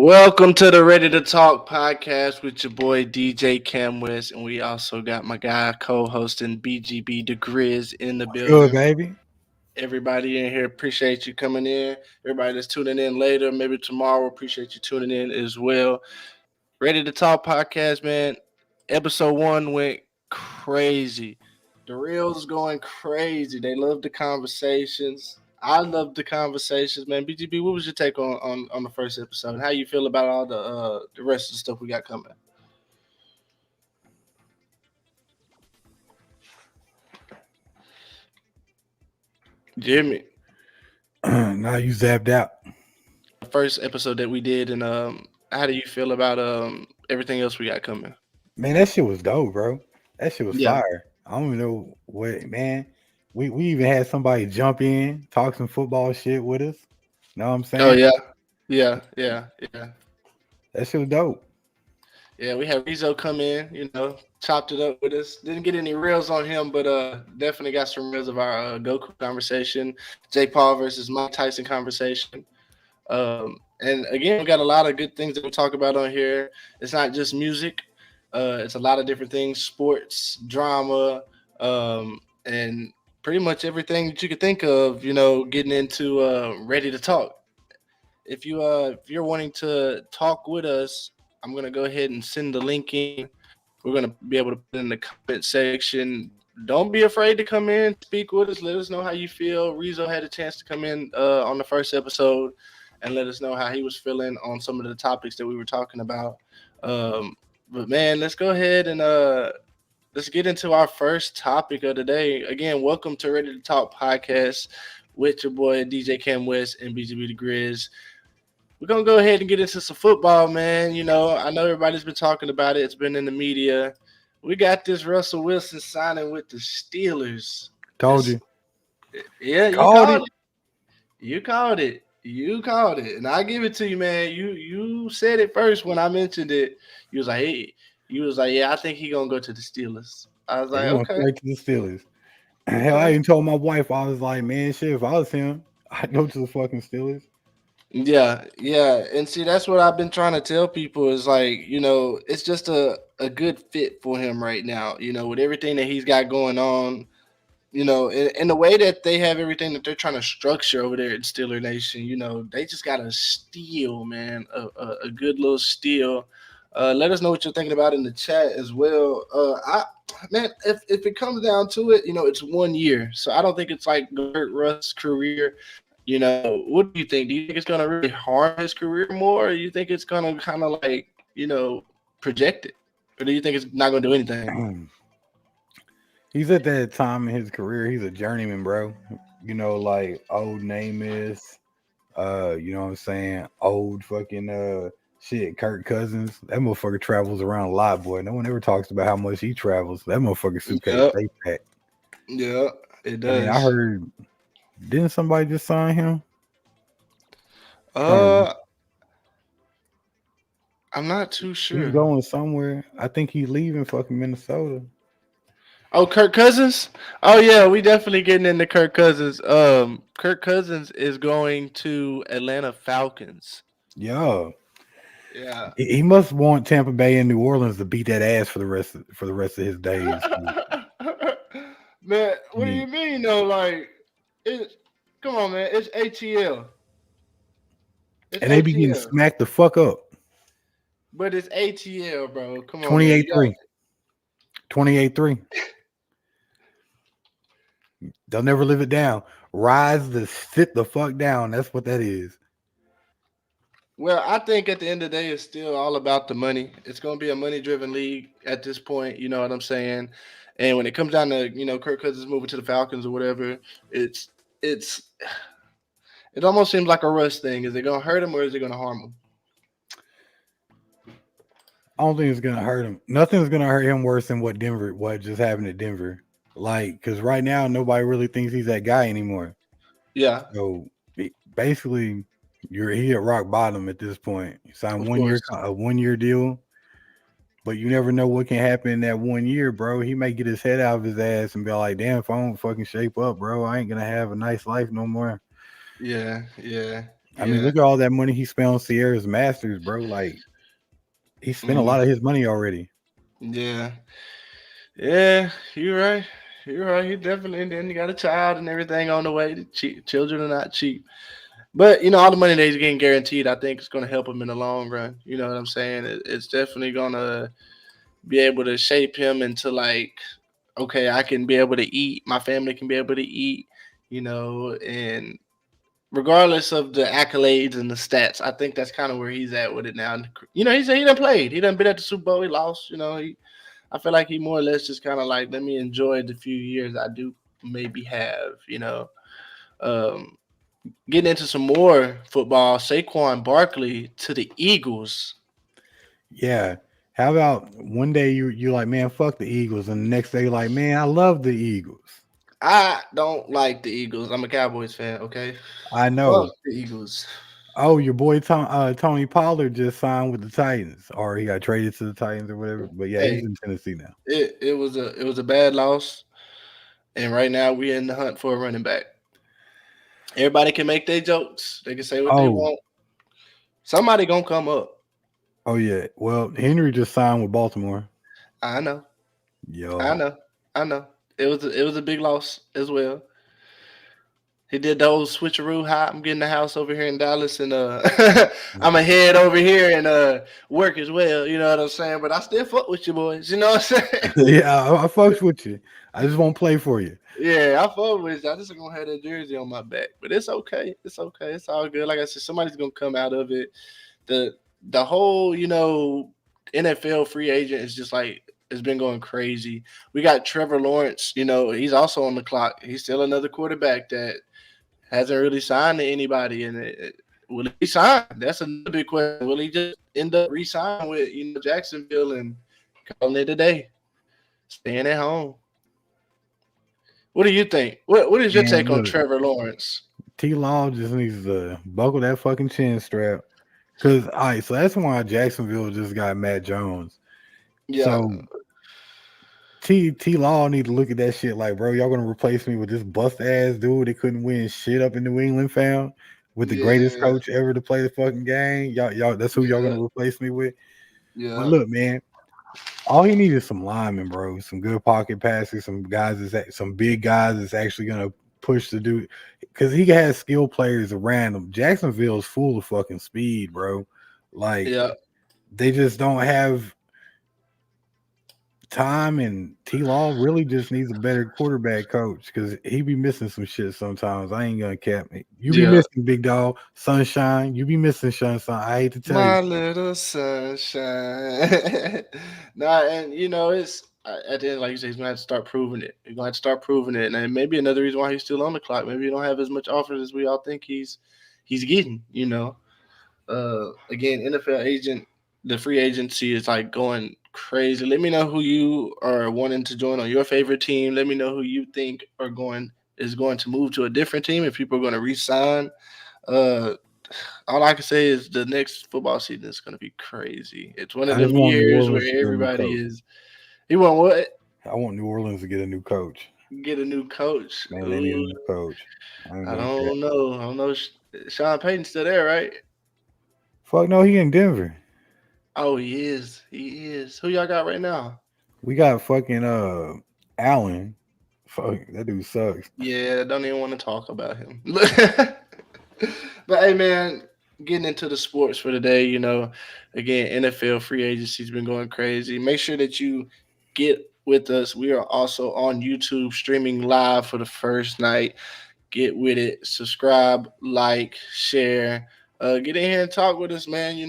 Welcome to the Ready to Talk podcast with your boy DJ Cam West, and we also got my guy co-hosting BGB the Grizz in the Good, building. baby. Everybody in here, appreciate you coming in. Everybody that's tuning in later, maybe tomorrow, appreciate you tuning in as well. Ready to Talk podcast, man. Episode 1 went crazy. The reels going crazy. They love the conversations. I love the conversations, man. BGB, what was your take on the first episode? How you feel about all the rest of the stuff we got coming? Jimmy, Now you zapped out. the first episode that we did, and how do you feel about everything else we got coming? Man, that shit was dope, bro. That shit was Yeah. fire. I don't even know what, man. We even had somebody jump in, talk some football shit with us. Know what I'm Oh saying? yeah. Yeah. That shit was dope. Yeah, we had Rizzo come in, chopped it up with us. Didn't get any reels on him, but definitely got some reels of our Goku conversation, Jake Paul versus Mike Tyson conversation. And again, we got a lot of good things that we talk about on here. It's not just music. It's a lot of different things, sports, drama, and pretty much everything that you could think of, getting into Ready to Talk. If you're wanting to talk with us, I'm gonna go ahead and send the link in. We're gonna be able to put it in the comment section. Don't be afraid to come in, speak with us, let us know how you feel. Rizzo had a chance to come in on the first episode and let us know how he was feeling on some of the topics that we were talking about. But man, let's go ahead and let's get into our first topic of the day. Again, welcome to Ready to Talk podcast with your boy DJ Cam West and BGB the Grizz. We're gonna go ahead and get into some football, man. I know everybody's been talking about it. It's been in the media. We got this Russell Wilson signing with the Steelers. Told It's you. yeah, you Called called it. it. You called it. You called it, and I give it to you, man. You said it first when I mentioned it. You was like, hey, you was like, yeah, I think he gonna go to the Steelers. I was like, He went okay, straight to the Steelers. Hell, I okay. even told my wife, I was like, man, shit, if I was him, I'd go to the fucking Steelers. Yeah. And see, that's what I've been trying to tell people is like, it's just a good fit for him right now, with everything that he's got going on, and the way that they have everything that they're trying to structure over there in Steeler Nation, they just got a steal, man, a good little steal. Let us know what you're thinking about in the chat as well. Man, if it comes down to it, it's 1 year, so I don't think it's like gonna hurt Russ' career. What do you think? Do you think it's gonna really harm his career more, or do you think it's gonna kind of like project it, or do you think it's not gonna do anything? He's at that time in his career, he's a journeyman, bro. Like old name is. You know what I'm saying? Old fucking shit, Kirk Cousins. That motherfucker travels around a lot, boy. No one ever talks about how much he travels. That motherfucker suitcase Yep, stay packed. yeah, it And I does. heard, didn't somebody just sign him? Trying to, Uh, I'm not too he's sure. going somewhere. I think he's leaving fucking Minnesota. Oh, Kirk Cousins. Oh yeah, we definitely getting into Kirk Cousins. Kirk Cousins is going to Atlanta Falcons. Yeah. Yeah. He must want Tampa Bay and New Orleans to beat that ass for the rest of his days. Man, what do Yeah. you mean though? Like, it. Come on, man. It's ATL. It's And they be getting ATL. smacked the fuck up. But it's ATL, bro. Come on, man. 28-3. 28-3. They'll never live it down. Rise to sit the fuck down. That's what that is. Well, I think at the end of the day, it's still all about the money. It's going to be a money-driven league at this point. You know what I'm saying? And when it comes down to Kirk Cousins moving to the Falcons or whatever, it's it almost seems like a rush thing. Is it going to hurt him or is it going to harm him? I don't think it's gonna hurt him. Nothing's gonna hurt him worse than what just happened at Denver. Like, cause right now nobody really thinks he's that guy anymore. Yeah, So basically, he at rock bottom at this point. He signed of course. a 1 year deal, but you never know what can happen in that 1 year, bro. He may get his head out of his ass and be like, "Damn, if I don't fucking shape up, bro, I ain't gonna have a nice life no more." Yeah. I mean, Yeah, look at all that money he spent on Sierra's Masters, bro. Like he spent a mm, lot of his money already. yeah, yeah. You're right. You're right. He definitely. And then you got a child and everything on the way. Children are not cheap. But all the money that he's getting guaranteed, I think it's going to help him in the long run. You know what I'm saying? It's definitely going to be able to shape him into like, okay, I can be able to eat. My family can be able to eat. And regardless of the accolades and the stats, I think that's kind of where he's at with it now. He done played. He done been at the Super Bowl. He lost. I feel like he more or less just kind of like, let me enjoy the few years I do maybe have. Um, Getting into some more football, Saquon Barkley to the Eagles. Yeah. How about one day you like, man, fuck the Eagles, and the next day you're like, man, I love the Eagles. I don't like the Eagles. I'm a Cowboys fan. Okay, I fuck know. the Eagles. Oh, your boy Tony Pollard just signed with the Titans, or he got traded to the Titans or whatever. But yeah, he's Hey, in Tennessee now. it was a bad loss, and right now we're in the hunt for a running back. Everybody can make their jokes. They can say what they Oh, want. Somebody gonna come up. oh yeah. Well, Henry just signed with Baltimore. I know. I Yo, know. I know. It was a big loss as well. He did the old switcheroo. Hi, I'm getting the house over here in Dallas, and I'm a head over here and work as well. You know what I'm saying? But I still fuck with you boys. You know what I'm saying? yeah, I fucks with you. I just won't play for you. Yeah, I fuck with you. I just gonna have that jersey on my back, but it's okay. It's okay. It's all good. Like I said, somebody's gonna come out of it. The whole NFL free agent is just like it's been going crazy. We got Trevor Lawrence. He's also on the clock. He's still another quarterback that hasn't really signed to anybody, and will he sign? That's another big question. Will he just end up re-signing with Jacksonville and calling it a day, staying at home? What do you think? What is your Man, take on look, Trevor Lawrence? T Law just needs to buckle that fucking chin strap. Cause all right, so that's why Jacksonville just got Matt Jones. Yeah, So T Law need to look at that shit like, bro, y'all gonna replace me with this bust ass dude that couldn't win shit up in New England, found with the greatest yeah, coach ever to play the fucking game. Y'all, that's who y'all yeah, gonna replace me with. But yeah, look, man, all he needs is some linemen, bro. Some good pocket passes, some guys some big guys that's actually gonna push the dude because he has skill players around him. Jacksonville's full of fucking speed, bro. Like yeah. they just don't have time, and T Law really just needs a better quarterback coach because he be missing some shit sometimes. I ain't gonna cap it. You be Yeah. missing big dog, sunshine. You be missing sunshine. I hate to tell you. My little sunshine. Nah, and it's at the end, like you say, he's gonna have to start proving it. He's gonna have to start proving it, and then maybe another reason why he's still on the clock. Maybe he don't have as much offers as we all think he's getting. Again, NFL agent, the free agency is like going crazy. Let me know who you are wanting to join on your favorite team. Let me know who you think is going to move to a different team. If people are going to resign, uh, all I can say is the next football season is going to be crazy. It's one of I just them want New years where Orleans to get a new everybody coach. is. He want what? I want New Orleans to get a new coach. Get a new coach. Man, they need a Ooh, new coach. I ain't I gonna cap. don't know. I don't know. Sean Payton's still there, right? Fuck no, he in Denver. Oh, he is. He is. Who y'all got right now? We got fucking Allen. Fuck, that dude sucks. Yeah, don't even want to talk about him. But hey, man, getting into the sports for today, again, NFL free agency's been going crazy. Make sure that you get with us. We are also on YouTube streaming live for the first night. Get with it. Subscribe, like, share. Get in here and talk with us, man. You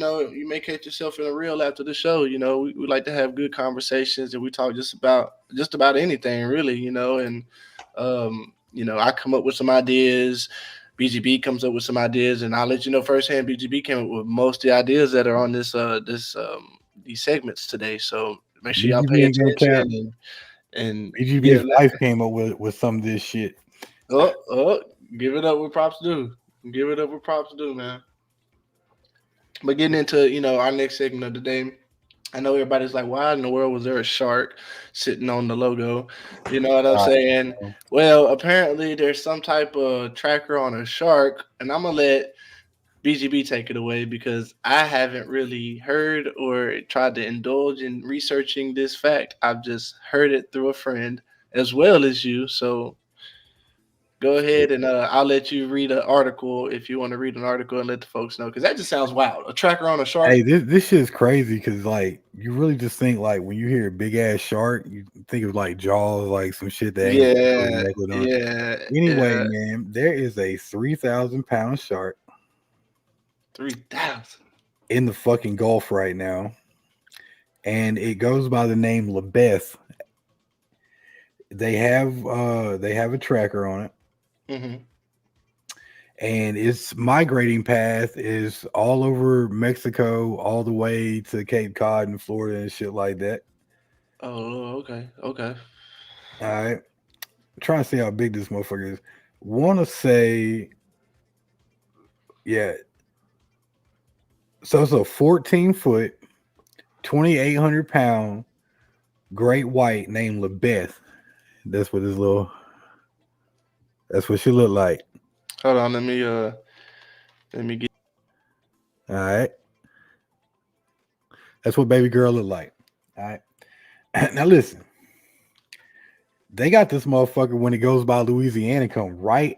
may catch yourself in a reel after the show. We like to have good conversations, and we talk just about anything, really. I come up with some ideas. BGB comes up with some ideas, and I'll let you know firsthand. BGB came up with most of the ideas that are on these segments today. So make sure y'all BGB pay ain't gonna attention cap. and yeah. BGB's wife came up with some of this shit. Oh, give it up with props due. Give it up with props due, man. But getting into our next segment of the day, I know everybody's like, why in the world was there a shark sitting on the logo? You know what I'm Right. saying? Well, apparently there's some type of tracker on a shark, and I'm gonna let BGB take it away because I haven't really heard or tried to indulge in researching this fact. I've just heard it through a friend as well as you. So go Shit. ahead and I'll let you read an article if you want to read an article and let the folks know because that just sounds wild. A tracker on a Hey, shark. this shit is crazy because like you really just think like when you hear big ass shark, you think of like Jaws, like some shit that ain't really Yeah, megalodon. yeah, Anyway, yeah. man, there is a 3,000 pound shark 3,000. in the fucking Gulf right now, and it goes by the name Lebeth. They have a tracker on it, Mm-hmm. and its migrating path is all over Mexico, all the way to Cape Cod and Florida and shit like that. Oh, okay, okay. All right, trying to see how big this motherfucker is. Want to say, yeah. So it's a 14 foot, 2,800 pound great white named Lebeth. That's what his little. That's what she looked like. Hold on, let me get. All right, that's what baby girl looked like. All right. Now listen, they got this motherfucker when it goes by Louisiana, come right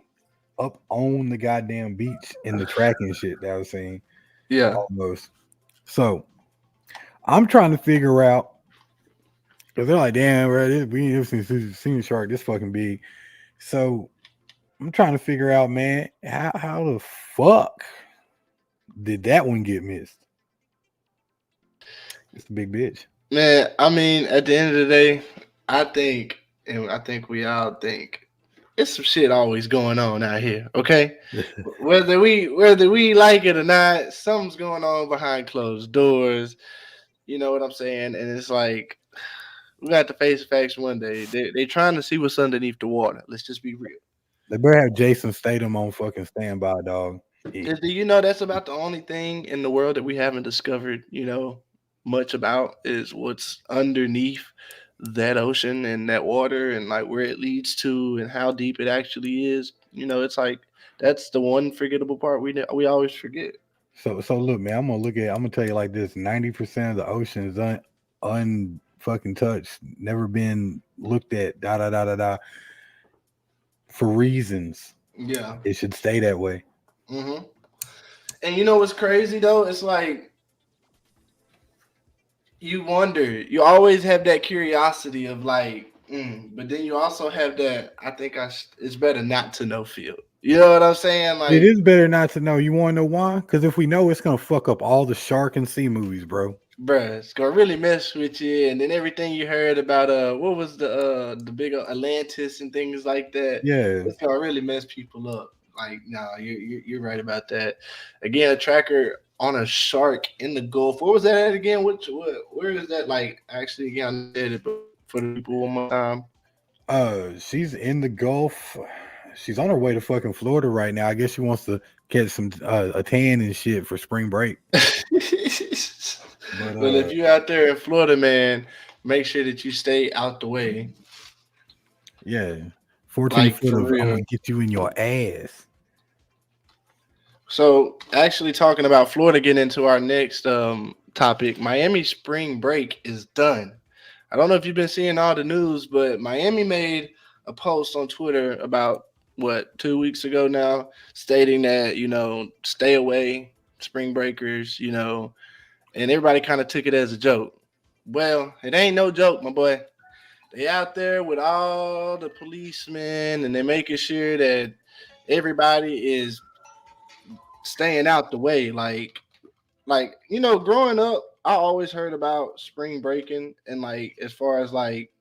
up on the goddamn beach in the tracking shit that I was saying Yeah. almost. So I'm trying to figure out because they're like, damn, bro, we ain't seen a shark this fucking big. So I'm trying to figure out, man, how the fuck did that one get missed? It's a big bitch. Man, I mean, at the end of the day, I think, and I think we all think, it's some shit always going on out here. Okay, whether we like it or not, something's going on behind closed doors. You know what I'm saying? And it's like we got to face facts one day. They trying to see what's underneath the water. Let's just be real. They better have Jason Statham on fucking standby, dog. Do you know that's about the only thing in the world that we haven't discovered, much about is what's underneath that ocean and that water and like where it leads to and how deep it actually is. It's like that's the one forgettable part we always forget. So look, man, I'm gonna tell you like this: 90% of the ocean is fucking touched, never been looked at. Da da da da da. For reasons, Yeah. it should stay that way. hmm And you know what's crazy though? It's like you wonder. You always have that curiosity of like, but then you also have that. I think it's better not to know feel. You know what I'm saying? It Like, is better not to know. You want to know why? Because if we know, it's gonna fuck up all the shark and sea movies, bro. bruh, it's gonna really mess with you. And then everything you heard about what was the big Atlantis and things like that, Yeah, it's gonna really mess people up. Like, nah, you're right about that. Again, a tracker on a shark in the Gulf. What was that at again? Where is that? Like, actually, again, I said it, but for the people one more time. she's in the Gulf. She's on her way to fucking Florida right now. I guess she wants to catch some a tan and shit for spring break. But Well, if you're out there in Florida, man, make sure that you stay out the way. yeah, 14 Like foot for of I'm real. gonna get you in your ass. So, actually, talking about Florida, getting into our next topic, Miami spring break is done. I don't know if you've been seeing all the news, but Miami made a post on Twitter about what 2 weeks ago now, stating that stay away, spring breakers, and everybody kind of took it as a joke. Well, it ain't no joke, my boy. They out there with all the policemen, and they're making sure that everybody is staying out the way. Like growing up, I always heard about spring breaking, and like as far as like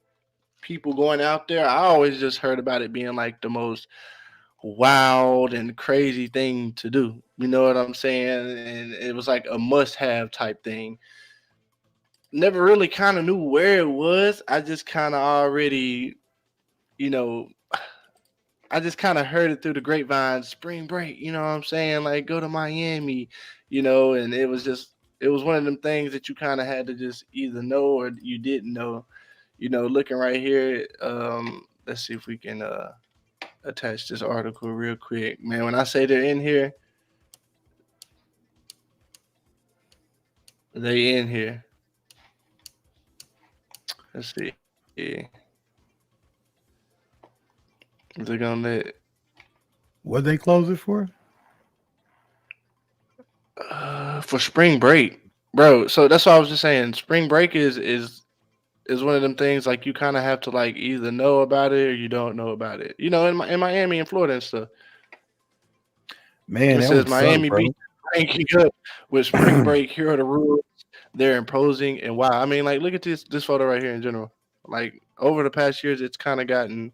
people going out there, I always just heard about it being like the most wild and crazy thing to do. You know what I'm saying? And it was like a must-have type thing. Never really kind of knew where it was. I just kind of already, you know, I just kind of heard it through the grapevine, spring break, you know what I'm saying? Like go to Miami, and it was one of them things that you kind of had to just either know or you didn't know. Looking right here, let's see if we can attach this article real quick. Man, when I say they're in here, They in here. Let's see. They're gonna let What they close it for? for spring break, bro. So that's what I was just saying. Spring break is one of them things like you kind of have to like either know about it or you don't know about it. You know, in Miami and Florida and stuff. Man, It that says would suck, Miami bro. Beach ranking up with spring break. Here are the rules they're imposing, and wow, I mean, like, look at this photo right here in general. Like over the past years, it's kind of gotten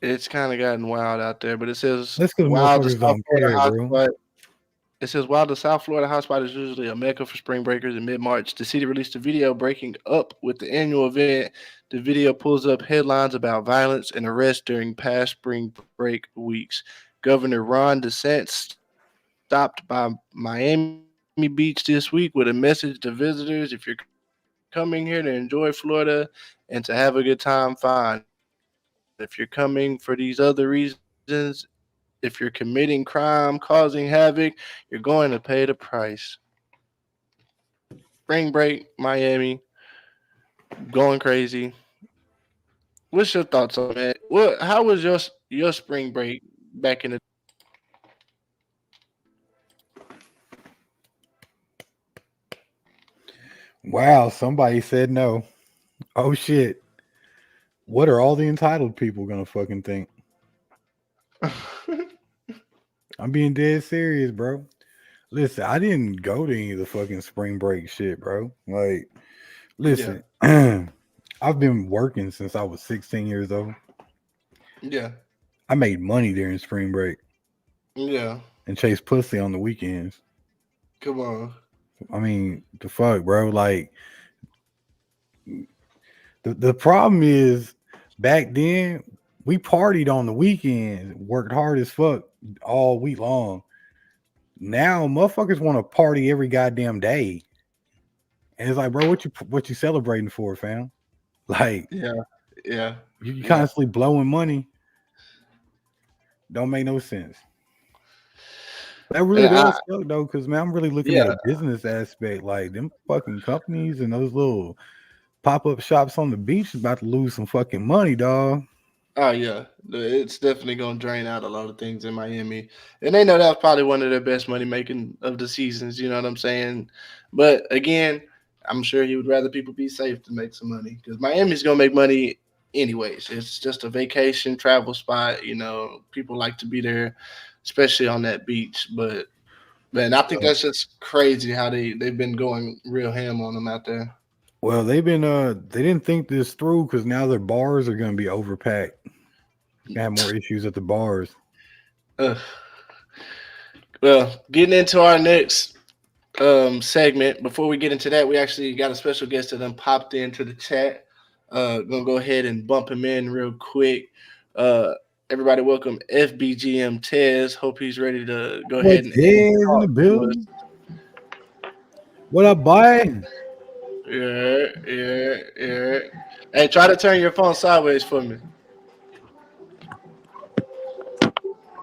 wild out there. But it says That's because while the motherfuckers South don't Florida care, bro. hotspot, it says while the South Florida hotspot is usually a mecca for spring breakers in mid March, the city released a video breaking up with the annual event. The video pulls up headlines about violence and arrests during past spring break weeks. Governor Ron DeSantis stopped by Miami Beach this week with a message to visitors: if you're coming here to enjoy Florida and to have a good time, fine. If you're coming for these other reasons, if you're committing crime, causing havoc, you're going to pay the price. Spring break, Miami. Going crazy. What's your thoughts on that? How was your spring break back in the? Wow, somebody said no. Oh shit. What are all the entitled people gonna fucking think? I'm being dead serious, bro. Listen, I didn't go to any of the fucking spring break shit, bro. Like, Yeah, listen, I've been working since I was 16 years old. yeah, I made money during spring break yeah. and chased pussy on the weekends. Come on. I mean, the fuck, bro. Like, the problem is back then we partied on the weekends, worked hard as fuck all week long. Now motherfuckers want to party every goddamn day. And it's like, bro, what you celebrating for, fam? Like, Yeah, yeah, you yeah. constantly blowing money. Don't make no sense. That really Yeah, does suck though, because man, I'm really looking at yeah. a business aspect. Like them fucking companies and those little pop-up shops on the beach is about to lose some fucking money, dog. Oh yeah, it's definitely gonna drain out a lot of things in Miami, and they know that's probably one of their best money making of the seasons. You know what I'm saying? But again, I'm sure he would rather people be safe to make some money because Miami's gonna make money anyways. It's just a vacation travel spot. You know, people like to be there, especially on that beach. But man, I think that's just crazy how they've been going real ham on them out there. Well, they didn't think this through because now their bars are gonna be overpacked. Gonna have more issues at the bars. Ugh. Well, getting into our next segment. Before we get into that, we actually got a special guest that then popped into the chat. Gonna go ahead and bump him in real quick. Uh, Everybody, welcome FBGM Tez. Hope he's ready to go ahead What's and Dez in talk the to us. building? What up, boy? Yeah, yeah, yeah. Hey, try to turn your phone sideways for me.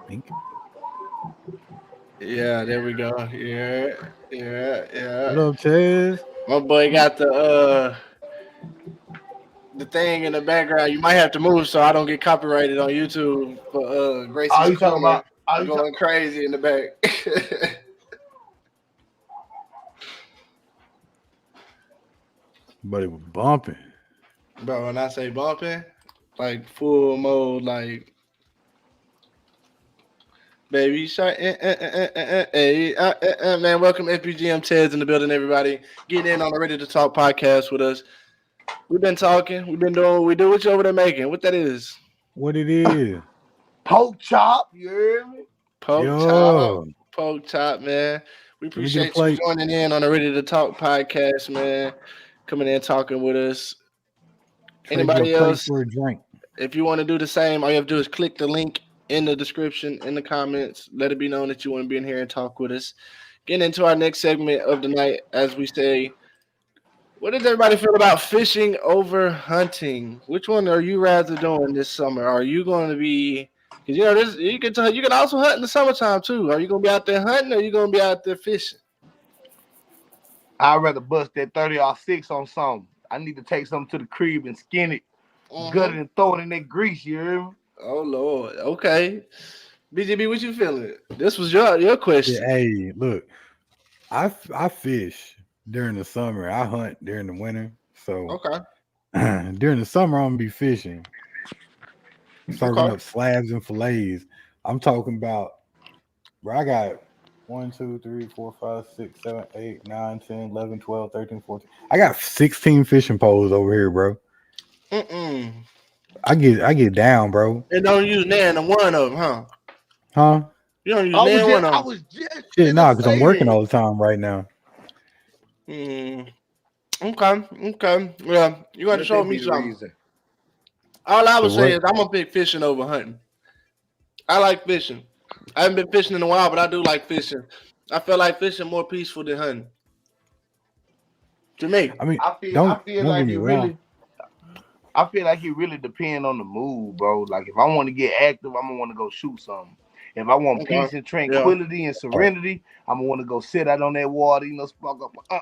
Think. Yeah, there we go. Yeah, yeah, yeah. What up, Tez? My boy got the thing in the background. You might have to move so I don't get copyrighted on YouTube for Are Gracie's you talking Corner about? Are you going crazy in the back. But it was bumping. Bro, when I say bumping, like full mode, like baby shark. Hey, man, welcome FPGM Teds in the building, everybody. Get in on the Ready to Talk podcast with us. We've been talking. We've been doing what we do. What you over there making? What that is? What it is? pork chop? You hear me? Poke chop. Yo, Poke chop, man. We let me get a appreciate you plate. joining in on the Ready to Talk podcast, man. Coming in talking with us. Trade your Anybody plate else? for a drink. If you want to do the same, all you have to do is click the link in the description, in the comments. Let it be known that you want to be in here and talk with us. Getting into our next segment of the night, as we say, what does everybody feel about fishing over hunting? Which one are you rather doing this summer? Are you going to be? Because you know this, you can also hunt in the summertime too. Are you going to be out there hunting or are you going to be out there fishing? I'd rather bust that 30-06 on something. I need to take something to the crib and skin it, gut it, and throw it in that grease. You hear me? Oh Lord. Okay. BGB, what you feeling? This was your Yeah, question. hey, look, I fish during the summer. I hunt during the winter. So Okay. during the summer, I'm gonna be fishing, serving Okay. up slabs and fillets. I'm talking about where I got 1, 2, 3, 4, 5, 6, 7, 8, 9, 10, 11, 12, 13, 14. I got 16 fishing poles over here, bro. Mm-mm. I get down, bro. And don't use nan in one of them, huh? Huh? You don't use nan one of I them. was just Shit, gonna nah, because I'm say working that. all the time right now. Mm. Okay. Okay. Well, you got to Let show that me be the something. reason. All I So would say what? is I'm gonna pick fishing over hunting. I like fishing. I haven't been fishing in a while, but I do like fishing. I feel like fishing more peaceful than hunting. To me. I mean, I feel don't get like me wrong. it really depends on the mood, bro. Like if I want to get active, I'm gonna want to go shoot something. If I want Okay. peace and Yeah. tranquility and serenity, I'm gonna want to go sit out on that water, spark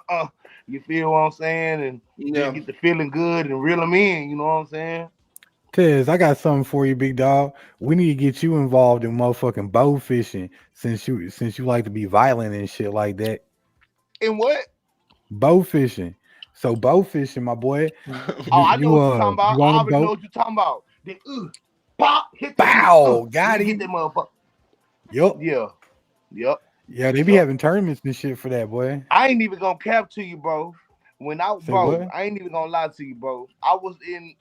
up. You feel what I'm saying? And just Yeah. get the feeling good and reel them in. You know what I'm saying? Tez, I got something for you, big dog. We need to get you involved in motherfucking bow fishing since you like to be violent and shit like that. And what? Bow fishing. So bow fishing, my boy. Oh, You I know you what you're talking about. you on I a already know boat? what you're talking about. Then pop, hit the hook. Bow, Then got you get that him. motherfucker. Yup. Yeah, yep, Yeah, they be yep. having tournaments and shit for that, boy. I ain't even gonna cap to you, bro. Say what? I ain't even gonna lie to you, bro. I was in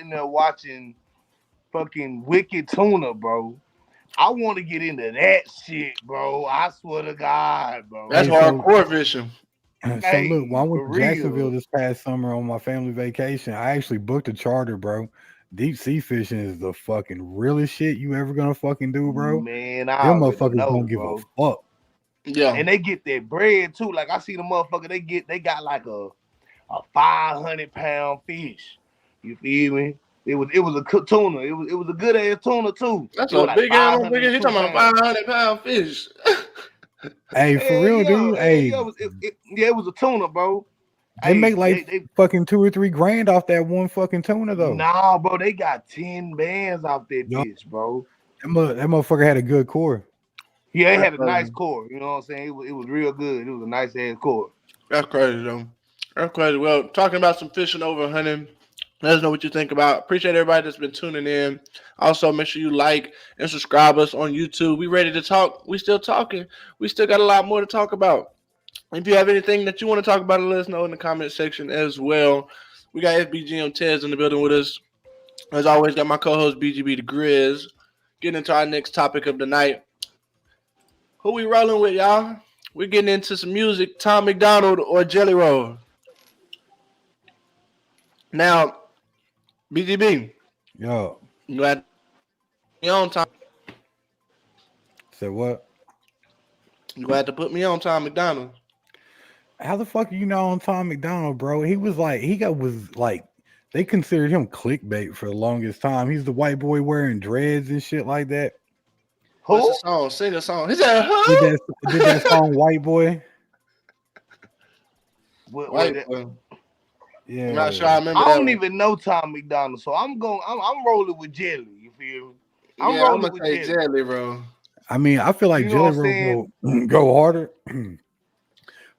there watching fucking Wicked Tuna, bro. I want to get into that shit, bro. I swear to God, bro. That's Hey, so hardcore fishing. so look, when I Hey, went for to Jacksonville real. this past summer on my family vacation, I actually booked a charter, bro. Deep sea fishing is the fucking realest shit you ever gonna fucking do, bro. Man, I Them already motherfuckers know, don't give a bro. fuck. Yeah. And they get that bread too. Like I see the motherfucker, they got like a 500-pound fish. You feel me? It was a tuna. It was a good ass tuna too. That's It was a like big animal, big. 502 He talking about pounds. 500-pound fish. Hey, for real, dude. Hey, It was a tuna, bro. they make Hey, like they fucking 2 or 3 grand off that one fucking tuna though. nah, bro. They got 10 bands off that Yo, bitch, bro. that motherfucker had a good core. Yeah, it That's had a nice crazy. core. You know what I'm saying? It was real good. It was a nice ass core. That's crazy, though. That's crazy. Well, talking about some fishing over hunting. Let us know what you think about. Appreciate everybody that's been tuning in. Also, make sure you like and subscribe us on YouTube. We ready to talk. We still talking. We still got a lot more to talk about. If you have anything that you want to talk about, let us know in the comment section as well. We got FBGM Tez in the building with us. As always, got my co-host BGB the Grizz. Getting into our next topic of the night. Who we rolling with, y'all? We're getting into some music. Tom McDonald or Jelly Roll. Now, BGB, Yo, you had me on Tom. said what? You had to put me on Tom McDonald. How the fuck are you not on Tom McDonald, bro? He was like they considered him clickbait for the longest time. He's the white boy wearing dreads and shit like that. What's the Who? song? Sing a song. He said, Did "Who?" that song White Boy? What White boy. I'm not sure Yeah. I remember I that don't one. even know Tom McDonald, so I'm rolling with Jelly. You feel me? I'm Yeah, I'm rolling gonna with say Jelly. Jelly Roll. I mean, I feel like You know Jelly what I'm Roll go saying? go harder.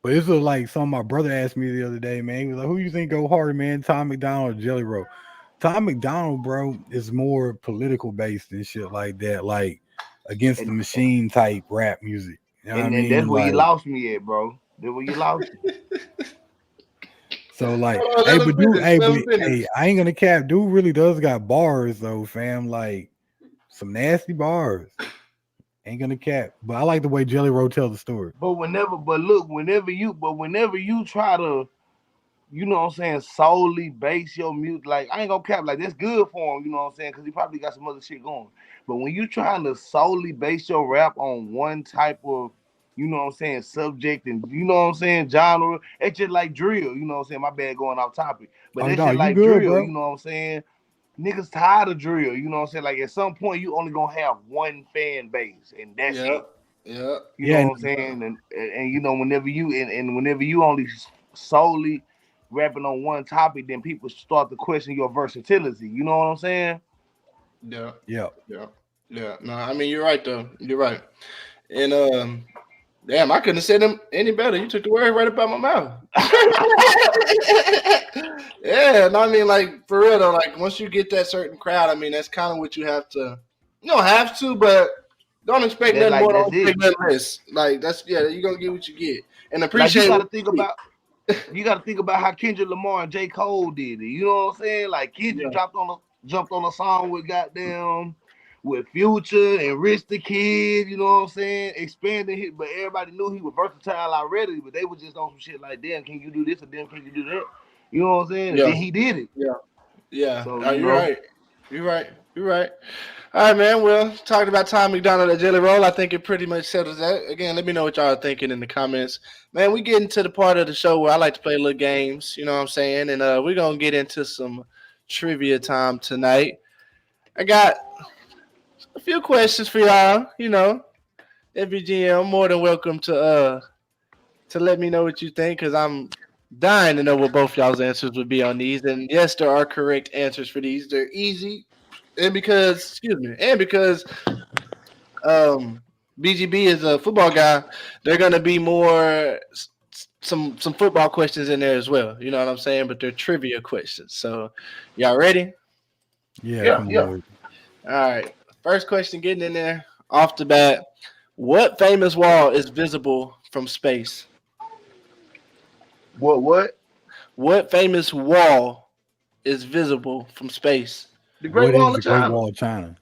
But this was like something my brother asked me the other day, man. He was like, "Who you think go harder, man? Tom McDonald or Jelly Roll?" Tom McDonald, bro, is more political based and shit like that, like against the And machine type rap music. You know what I and that's mean? where you Like, lost me at, bro. That's where you lost me. so like, Hold on, hey, let him finish. Let him hey, finish. I ain't gonna cap. Dude really does got bars though, fam. Like some nasty bars. Ain't gonna cap. But I like the way Jelly Roll tells the story. Whenever you try to, you know what I'm saying, solely base your music, like I ain't gonna cap, like that's good for him, you know what I'm saying, because he probably got some other shit going. But when you trying to solely base your rap on one type of, you know what I'm saying, subject and you know what I'm saying, genre, it's just like drill, you know what I'm saying. My bad going off topic, but Oh that's no, just you like good, drill, bro. you know what I'm saying. Niggas tired of drill, you know what I'm saying. Like at some point, you only gonna have one fan base, and that's Yeah. it. Yeah. You know what I'm saying? And you know, whenever you only solely rapping on one topic, then people start to question your versatility. You know what I'm saying? Yeah. Yeah. Yeah. Yeah. No, I mean you're right though. You're right. And damn, I couldn't have said them any better. You took the word right up out my mouth. Yeah, no, I mean, like for real though. Like once you get that certain crowd, I mean, that's kind of what you have to. You don't have to, but don't expect That's nothing like more. that's Don't it. expect nothing less. Like that's you're gonna get what you get, and Like appreciate what you get. you gotta think about how Kendrick Lamar and J. Cole did it. You know what I'm saying? Like Kendrick Yeah, jumped on a song with goddamn with Future and Rich the Kid, you know what I'm saying? Expanding it, but everybody knew he was versatile already, but they were just on some shit like, damn, can you do this or damn, can you do that? You know what I'm saying? And yeah, then he did it. yeah, yeah. So, You're right. You're right. You're right. All right, man. Well, talking about Tom McDonald at Jelly Roll, I think it pretty much settles that. Again, let me know what y'all are thinking in the comments. Man, we getting to the part of the show where I like to play little games, you know what I'm saying? And we're going to get into some trivia time tonight. I got a few questions for y'all, you know. FBGM, more than welcome to let me know what you think because I'm dying to know what both y'all's answers would be on these. And yes, there are correct answers for these. They're easy. And because BGB is a football guy, they're gonna be more some football questions in there as well. You know what I'm saying? But they're trivia questions. So y'all ready? Yeah. All right. First question getting in there off the bat. What famous wall is visible from space? What? What famous wall is visible from space? The Great What is Wall the of Great China. Wall of China?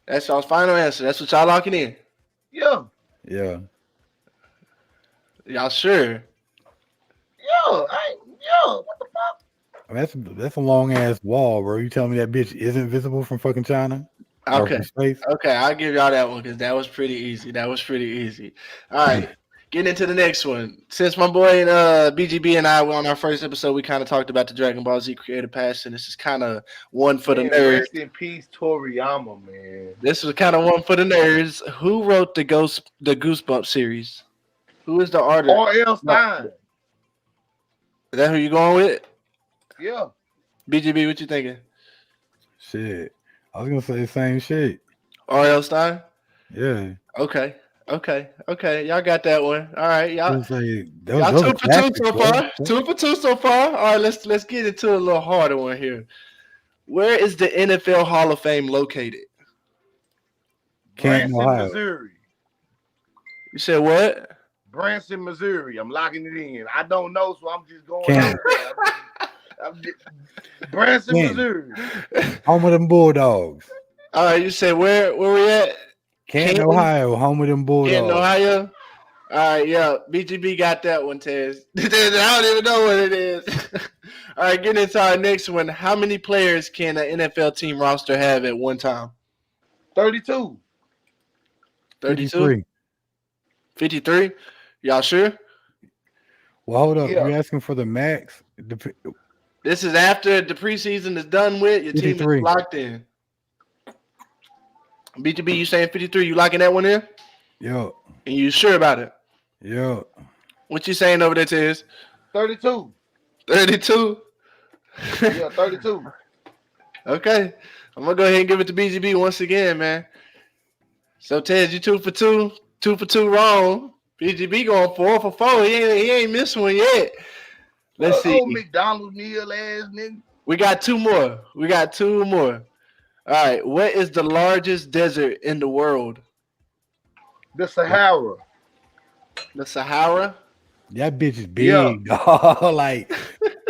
That's y'all's final answer. That's what y'all locking in. Yeah. Yeah. Y'all sure? Yeah. What the fuck? I mean, that's a long ass wall, bro. You telling me that bitch isn't visible from fucking China? Or Okay. from space? Okay, I'll give y'all that one because that was pretty easy. All right. Getting into the next one. Since my boy BGB and I were on our first episode, we kind of talked about the Dragon Ball Z Creative Passion. This is kind of one for the nerds. Rest in peace, Toriyama, man. This was kind of one for the nerds. Who wrote the Goosebump series? Who is the artist? R.L. Stein. Is that who you going with? Yeah. BGB, what you thinking? Shit. I was gonna say the same shit. R.L. Stein? Yeah. Okay. Y'all got that one. All right, I y'all. was say, Y'all those 2 are for 2 classics, so bro. far. 2 for 2 so far. All right, let's get into a little harder one here. Where is the NFL Hall of Fame located? Canton, Branson, Ohio. Missouri. You said what? Branson, Missouri. I'm locking it in. I don't know, so I'm just going. Canton. Branson, Canton. Missouri. Home of them Bulldogs. All right, you said where we at? Canton, Ohio. Home of them Bulldogs. Canton, Ohio. All right, yeah. BGB got that one, Tez. I don't even know what it is. All right, getting into our next one. How many players can an NFL team roster have at one time? 32. 32? 53? Y'all sure? Well, hold up. Yeah. You asking for the max? This is after the preseason is done with. Your team 53. is locked in. BGB, you saying 53? You locking that one in? Yo. And you sure about it? Yo. What you saying over there, Tez? 32. 32? Yeah, 32. Okay. I'm going to go ahead and give it to BGB once again, man. So, Tez, you 2 for 2. 2 for 2 wrong. BGB going 4 for 4. He ain't missed one yet. Let's see. Old McDonald's meal ass nigga. We got 2 more. All right. What is the largest desert in the world? The Sahara. The Sahara? That bitch is big, dog. Like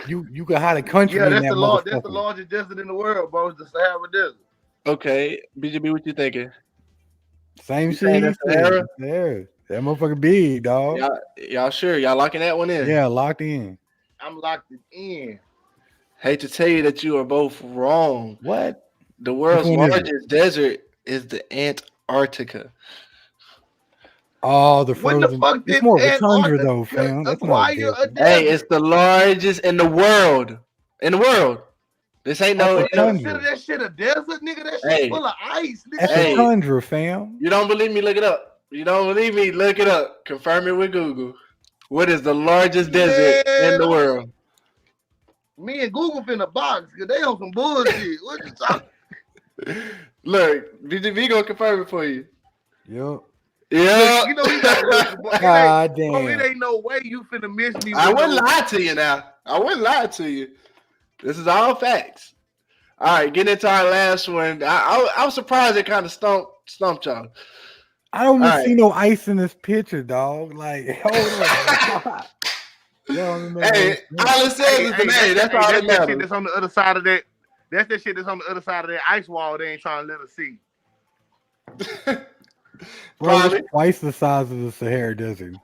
you can hide a country in that's that that's the largest desert in the world, bro. It's the Sahara Desert. Okay. BGB, what you thinking? Same You saying shit. that's Sahara? Yeah. That motherfucker big, dog. Y'all sure? Y'all locking that one in? Yeah, locked in. I'm locked in. Hate to tell you that you are both wrong. What? The world's Which one is largest desert is the Antarctica. Oh, the What frozen. the fuck It's did more of a tundra Antarctica though, fam. That's not acquire a a desert. Hey, it's the largest in the world. This ain't no. That's a You tundra. consider that shit a desert, nigga? That shit Hey. full of ice, nigga. That's Hey. a tundra, fam. You don't believe me? Look it up. You don't believe me? Look it up. Confirm it with Google. What is the largest desert in the world? Me and Google finna box because they on some bullshit. What you talking? Look, BGB gonna confirm it for you. Yep. Yeah. You know you gotta look. God damn. Bro, it ain't no way you finna miss me. I wouldn't lie to you now. I wouldn't lie to you. This is all facts. All right, getting into our last one. I was surprised it kind of stumped y'all. I don't even see no ice in this picture, dog. Like, hold on. Hey, all it says is the name. That's all that matters. Shit that's on the other side of that. That's that shit that's on the other side of that ice wall. They ain't trying to let us see. Probably twice the size of the Sahara Desert.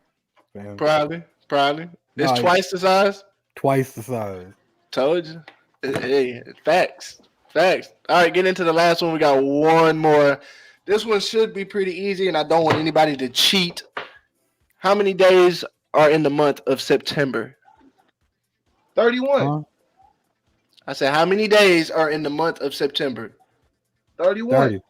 Fam. Probably. It's twice the size. Twice the size. Told you. Hey, facts. All right, getting into the last one. We got one more. This one should be pretty easy, and I don't want anybody to cheat. How many days are in the month of September? 31. Huh? I said, how many days are in the month of September? 31.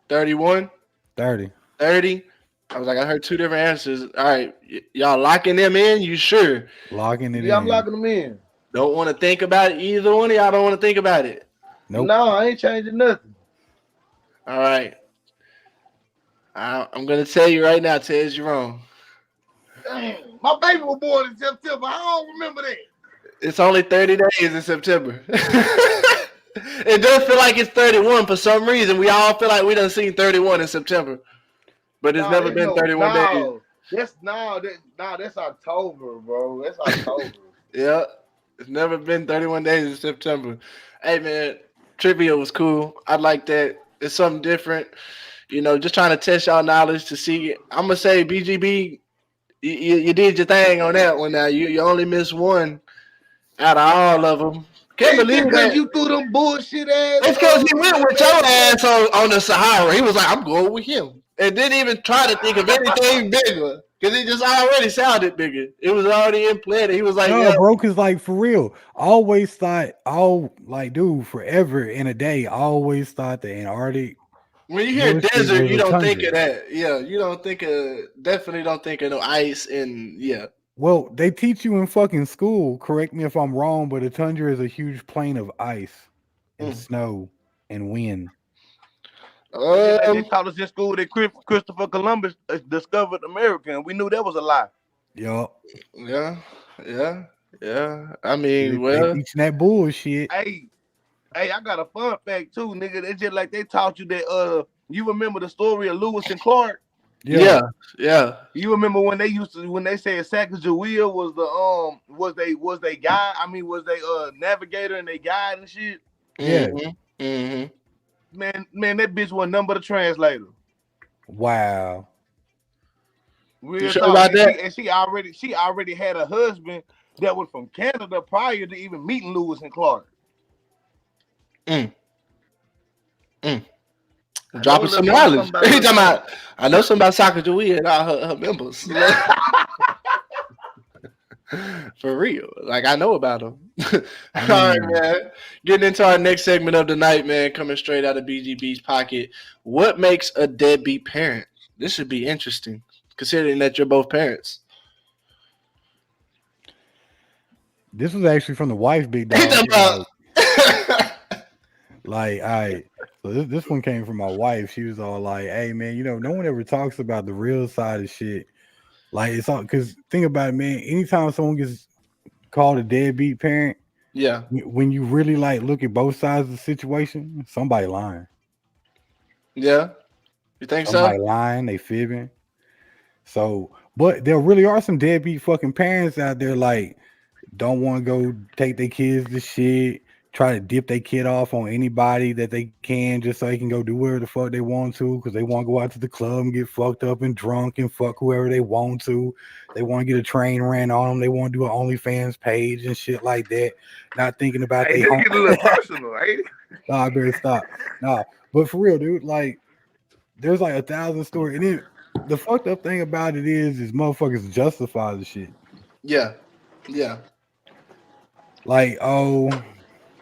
31? 30. I was like, I heard two different answers. All right, y'all locking them in? You sure? Locking it in. Yeah, I'm locking them in. Don't want to think about it? Either one of y'all don't want to think about it? Nope. No, I ain't changing nothing. All right. I'm going to tell you right now, Tez, you're wrong. Damn, my baby was born in September. I don't remember that. It's only 30 days in September. It does feel like it's 31 for some reason. We all feel like we done seen 31 in September. But it's never been 31 days. That's October, bro. That's October. Yeah. It's never been 31 days in September. Hey, man, trivia was cool. I like that. It's something different. You know, just trying to test y'all knowledge to see. I'm going to say, BGB, you did your thing on that one now. You only missed one out of all of them. Can't believe that. You threw them bullshit ass. It's because he went with your ass on the Sahara. He was like, I'm going with him. And didn't even try to think of anything bigger. Because it just already sounded bigger. It was already implanted. He was like, no, bro, because like for real, I always thought, forever in a day, I always thought the Antarctic. When you hear desert, you don't think of that. Yeah, you don't think definitely don't think of no ice and yeah. Well, they teach you in fucking school, correct me if I'm wrong, but a tundra is a huge plain of ice and snow and wind. They taught us in school that Christopher Columbus discovered America, and we knew that was a lie. Yup. Yeah. I mean, they teaching that bullshit. Hey, I got a fun fact too, nigga. It's just like they taught you that. You remember the story of Lewis and Clark? Yeah. You remember when they said Sacagawea was they guide? I mean, was they navigator and they guide and shit? Yeah. Mm-hmm. Man, that bitch wasn't nothing but a translator. Wow. You sure about that? And she already had a husband that was from Canada prior to even meeting Lewis and Clark. Dropping some knowledge. He talking about, I know something about Sacagawea and all her members. For real. Like, I know about them. All right, man. Getting into our next segment of the night, man, coming straight out of BGB's pocket. What makes a deadbeat parent? This should be interesting, considering that you're both parents. This was actually from the wife, big dog. So this one came from my wife. She was all like, hey, man, no one ever talks about the real side of shit. Like, it's all because think about it, man. Anytime someone gets called a deadbeat parent, yeah, when you really like look at both sides of the situation, somebody lying. Yeah, you think somebody lying, they fibbing. So, but there really are some deadbeat fucking parents out there, like, don't want to go take their kids to shit, try to dip their kid off on anybody that they can just so they can go do whatever the fuck they want to because they want to go out to the club and get fucked up and drunk and fuck whoever they want to. They want to get a train ran on them. They want to do an OnlyFans page and shit like that. Not thinking about they get a little personal, right? Nah, I better stop. Nah, but for real, dude, like, there's like 1,000 stories. And then the fucked up thing about it is motherfuckers justify the shit. Yeah. Like, oh,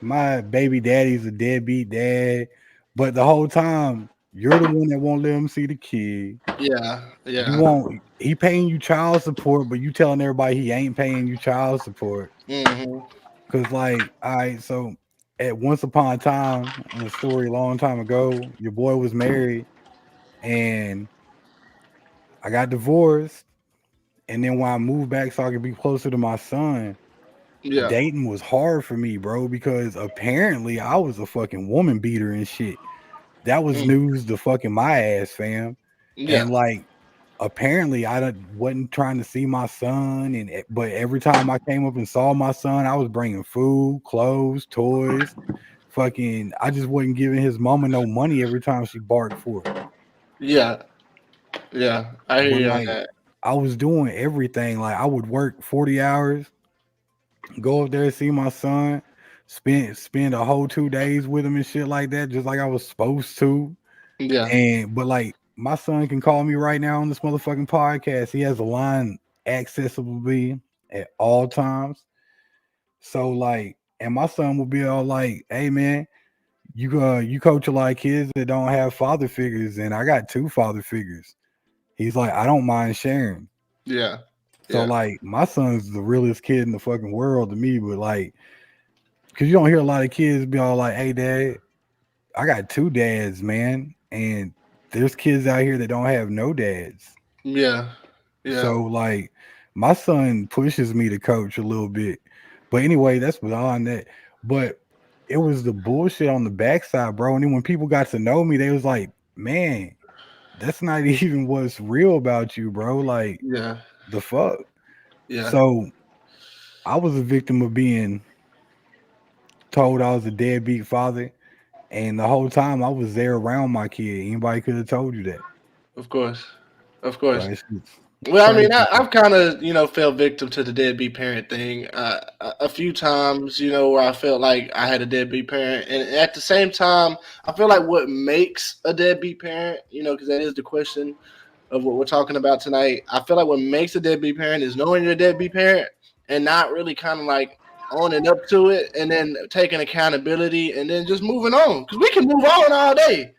my baby daddy's a deadbeat dad, but the whole time You're the one that won't let him see the kid. Yeah, You yeah. won't. He paying you child support, but you telling everybody he ain't paying you child support. Hmm. Cause like, all right, so at once upon a time, in a story a long time ago, your boy was married, and I got divorced. And then when I moved back so I could be closer to my son, Yeah, dating was hard for me, bro, because apparently I was a fucking woman beater and shit. That was mm, news to fucking my ass, fam. yeah, And like, apparently wasn't trying to see my son, but every time I came up and saw my son, I was bringing food, clothes, toys. Fucking, I just wasn't giving his mama no money every time she barked for it. yeah, yeah. I hear But you on like, that. I was doing everything. Like, I would work 40 hours, go up there see my son, spend a whole 2 days with him and shit like that, just like I was supposed to. Yeah, And but like, my son can call me right now on this motherfucking podcast. He has a line accessible to me at all times. So like, and my son will be all like, "Hey man, you coach a lot of kids that don't have father figures, and I got two father figures." He's like, "I don't mind sharing." yeah, So yeah. like, my son's the realest kid in the fucking world to me. But like, because you don't hear a lot of kids be all like, "Hey dad, I got two dads, man," and there's kids out here that don't have no dads. Yeah, yeah, So like, my son pushes me to coach a little bit. But anyway, that's beyond that. But it was the bullshit on the backside, bro. And then when people got to know me, they was like, "Man, that's not even what's real about you, bro. Like, yeah, the fuck." yeah. So I was a victim of being told I was a deadbeat father, and the whole time I was there around my kid. Anybody could have told you that. Of course, of So course. that shit's Well, I crazy. mean, I've kind of, fell victim to the deadbeat parent thing a few times, where I felt like I had a deadbeat parent. And at the same time, I feel like what makes a deadbeat parent, because that is the question of what we're talking about tonight. I feel like what makes a deadbeat parent is knowing you're a deadbeat parent and not really kind of like owning up to it and then taking accountability and then just moving on. Because we can move on all day.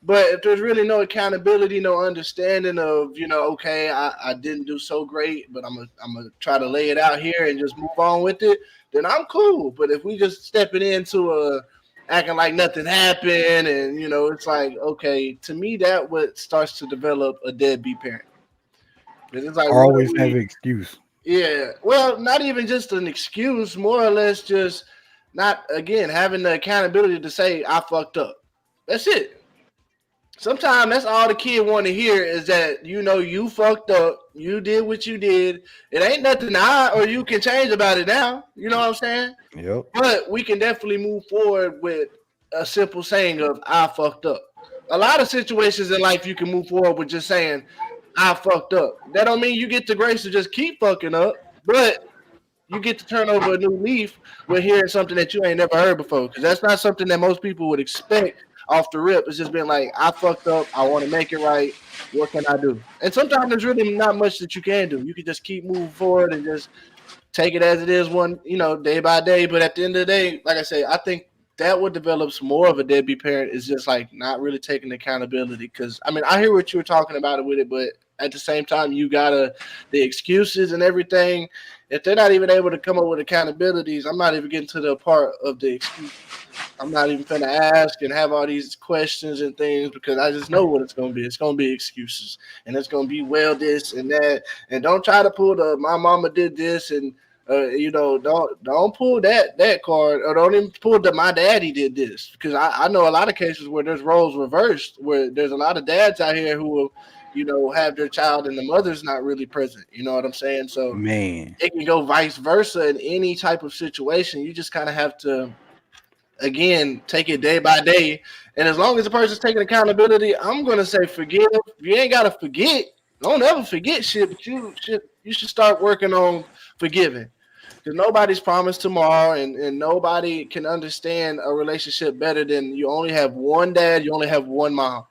But if there's really no accountability, no understanding of, okay, I didn't do so great, but I'm gonna try to lay it out here and just move on with it, then I'm cool. But if we just stepping into acting like nothing happened and it's like, okay, to me that what starts to develop a deadbeat parent. Because it's like, I what are always have we? an excuse. Yeah. Well, not even just an excuse, more or less just not again having the accountability to say I fucked up. That's it. Sometimes that's all the kid want to hear is that you fucked up, you did what you did. It ain't nothing I or you can change about it now. You know what I'm saying? Yep. But we can definitely move forward with a simple saying of I fucked up. A lot of situations in life you can move forward with just saying I fucked up. That don't mean you get the grace to just keep fucking up, but you get to turn over a new leaf with hearing something that you ain't never heard before. Because that's not something that most people would expect off the rip. It's just been like, I fucked up. I want to make it right. What can I do? And sometimes there's really not much that you can do. You can just keep moving forward and just take it as it is one, day by day. But at the end of the day, like I say, I think that what develops more of a deadbeat parent is just like not really taking accountability. Because I mean, I hear what you were talking about it with it, but at the same time, you gotta the excuses and everything. If they're not even able to come up with accountabilities, I'm not even getting to the part of the excuses. I'm not even gonna ask and have all these questions and things because I just know what it's gonna be. It's gonna be excuses, and it's gonna be well this and that. And don't try to pull the my mama did this and don't pull that card or don't even pull the my daddy did this because I know a lot of cases where there's roles reversed where there's a lot of dads out here who will have their child and the mother's not really present. You know what I'm saying? So Man. it can go vice versa in any type of situation. You just kind of have to again, take it day by day. And as long as the person's taking accountability, I'm gonna say forgive. You ain't gotta forget. Don't ever forget shit, but you should start working on forgiving. Because nobody's promised tomorrow and nobody can understand a relationship better than you only have one dad, you only have one mom.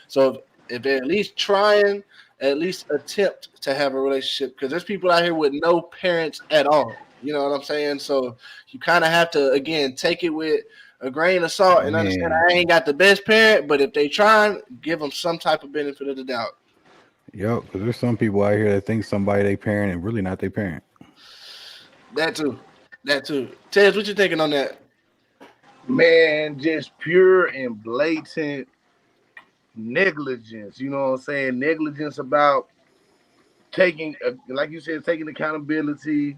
So if they're at least trying, at least attempt to have a relationship. Because there's people out here with no parents at all. You know what I'm saying? So you kind of have to again take it with a grain of salt and understand Man, I ain't got the best parent, but if they trying, give them some type of benefit of the doubt. yo, because there's some people out here that think somebody they parent and really not their parent. That too. That too. Tez, what you thinking on that? Man, just pure and blatant negligence. You know what I'm saying? Negligence about taking, like you said, taking accountability,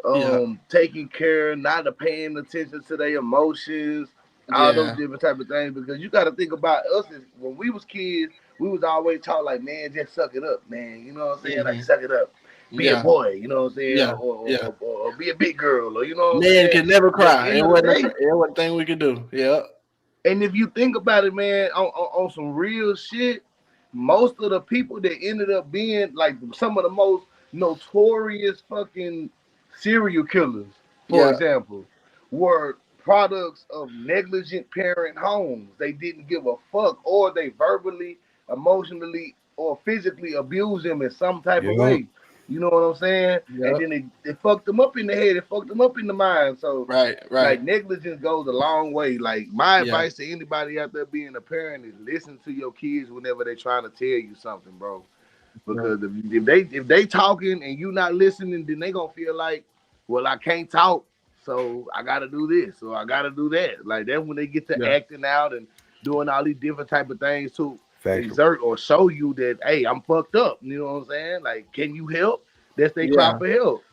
Yeah. taking care, not paying attention to their emotions, all those Yeah. different type of things. Because you got to think about us as, when we was kids, we was always taught like, man, just suck it up, man. You know what I'm saying? Like Hmm. suck it up, be a Yeah. boy. You know what I'm saying? Yeah. Yeah. Or be a big girl, or you know what I'm Man saying? could never But at the cry. end It of the wasn't day, a thing we could do. Yeah. and if you think about it, man, on some real shit, most of the people that ended up being like some of the most notorious fucking serial killers, for Yeah. example, were products of negligent parent homes. They didn't give a fuck, or they verbally, emotionally, or physically abused them in some type of Yep. way. You know what I'm saying? And Yeah. then they fucked them up in the head, it fucked them up in the mind. So Right. Right. like negligence goes a long way. Like my Yeah. advice to anybody out there being a parent is listen to your kids whenever they're trying to tell you something, bro. Yeah. Because if they talking and you not listening, then they gonna feel like, well, I can't talk, so I gotta do this or I gotta do that. Like that's when they get to Yeah. acting out and doing all these different type of things to Factual. exert or show you that, hey, I'm fucked up. You know what I'm saying? Like, can you help? That's they cry Yeah. for help.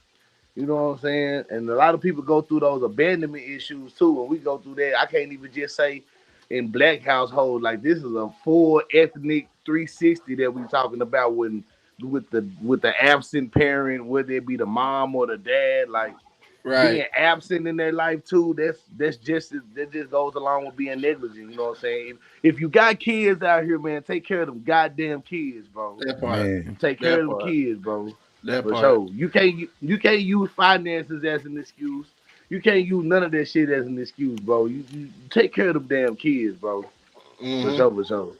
You know what I'm saying? And a lot of people go through those abandonment issues too. And we go through that. I can't even just say in black households, like this is a full ethnic 360 that we talking about when with the absent parent, whether it be the mom or the dad, like Right. being absent in their life too, that just goes along with being negligent. You know what I'm saying? If you got kids out here, man, take care of them goddamn kids, bro. That part. Man, Take care That of them part. kids, bro. That For part. sure. You can't use finances as an excuse. You can't use none of that shit as an excuse, bro. You take care of them damn kids, bro. For Hmm. sure, for sure.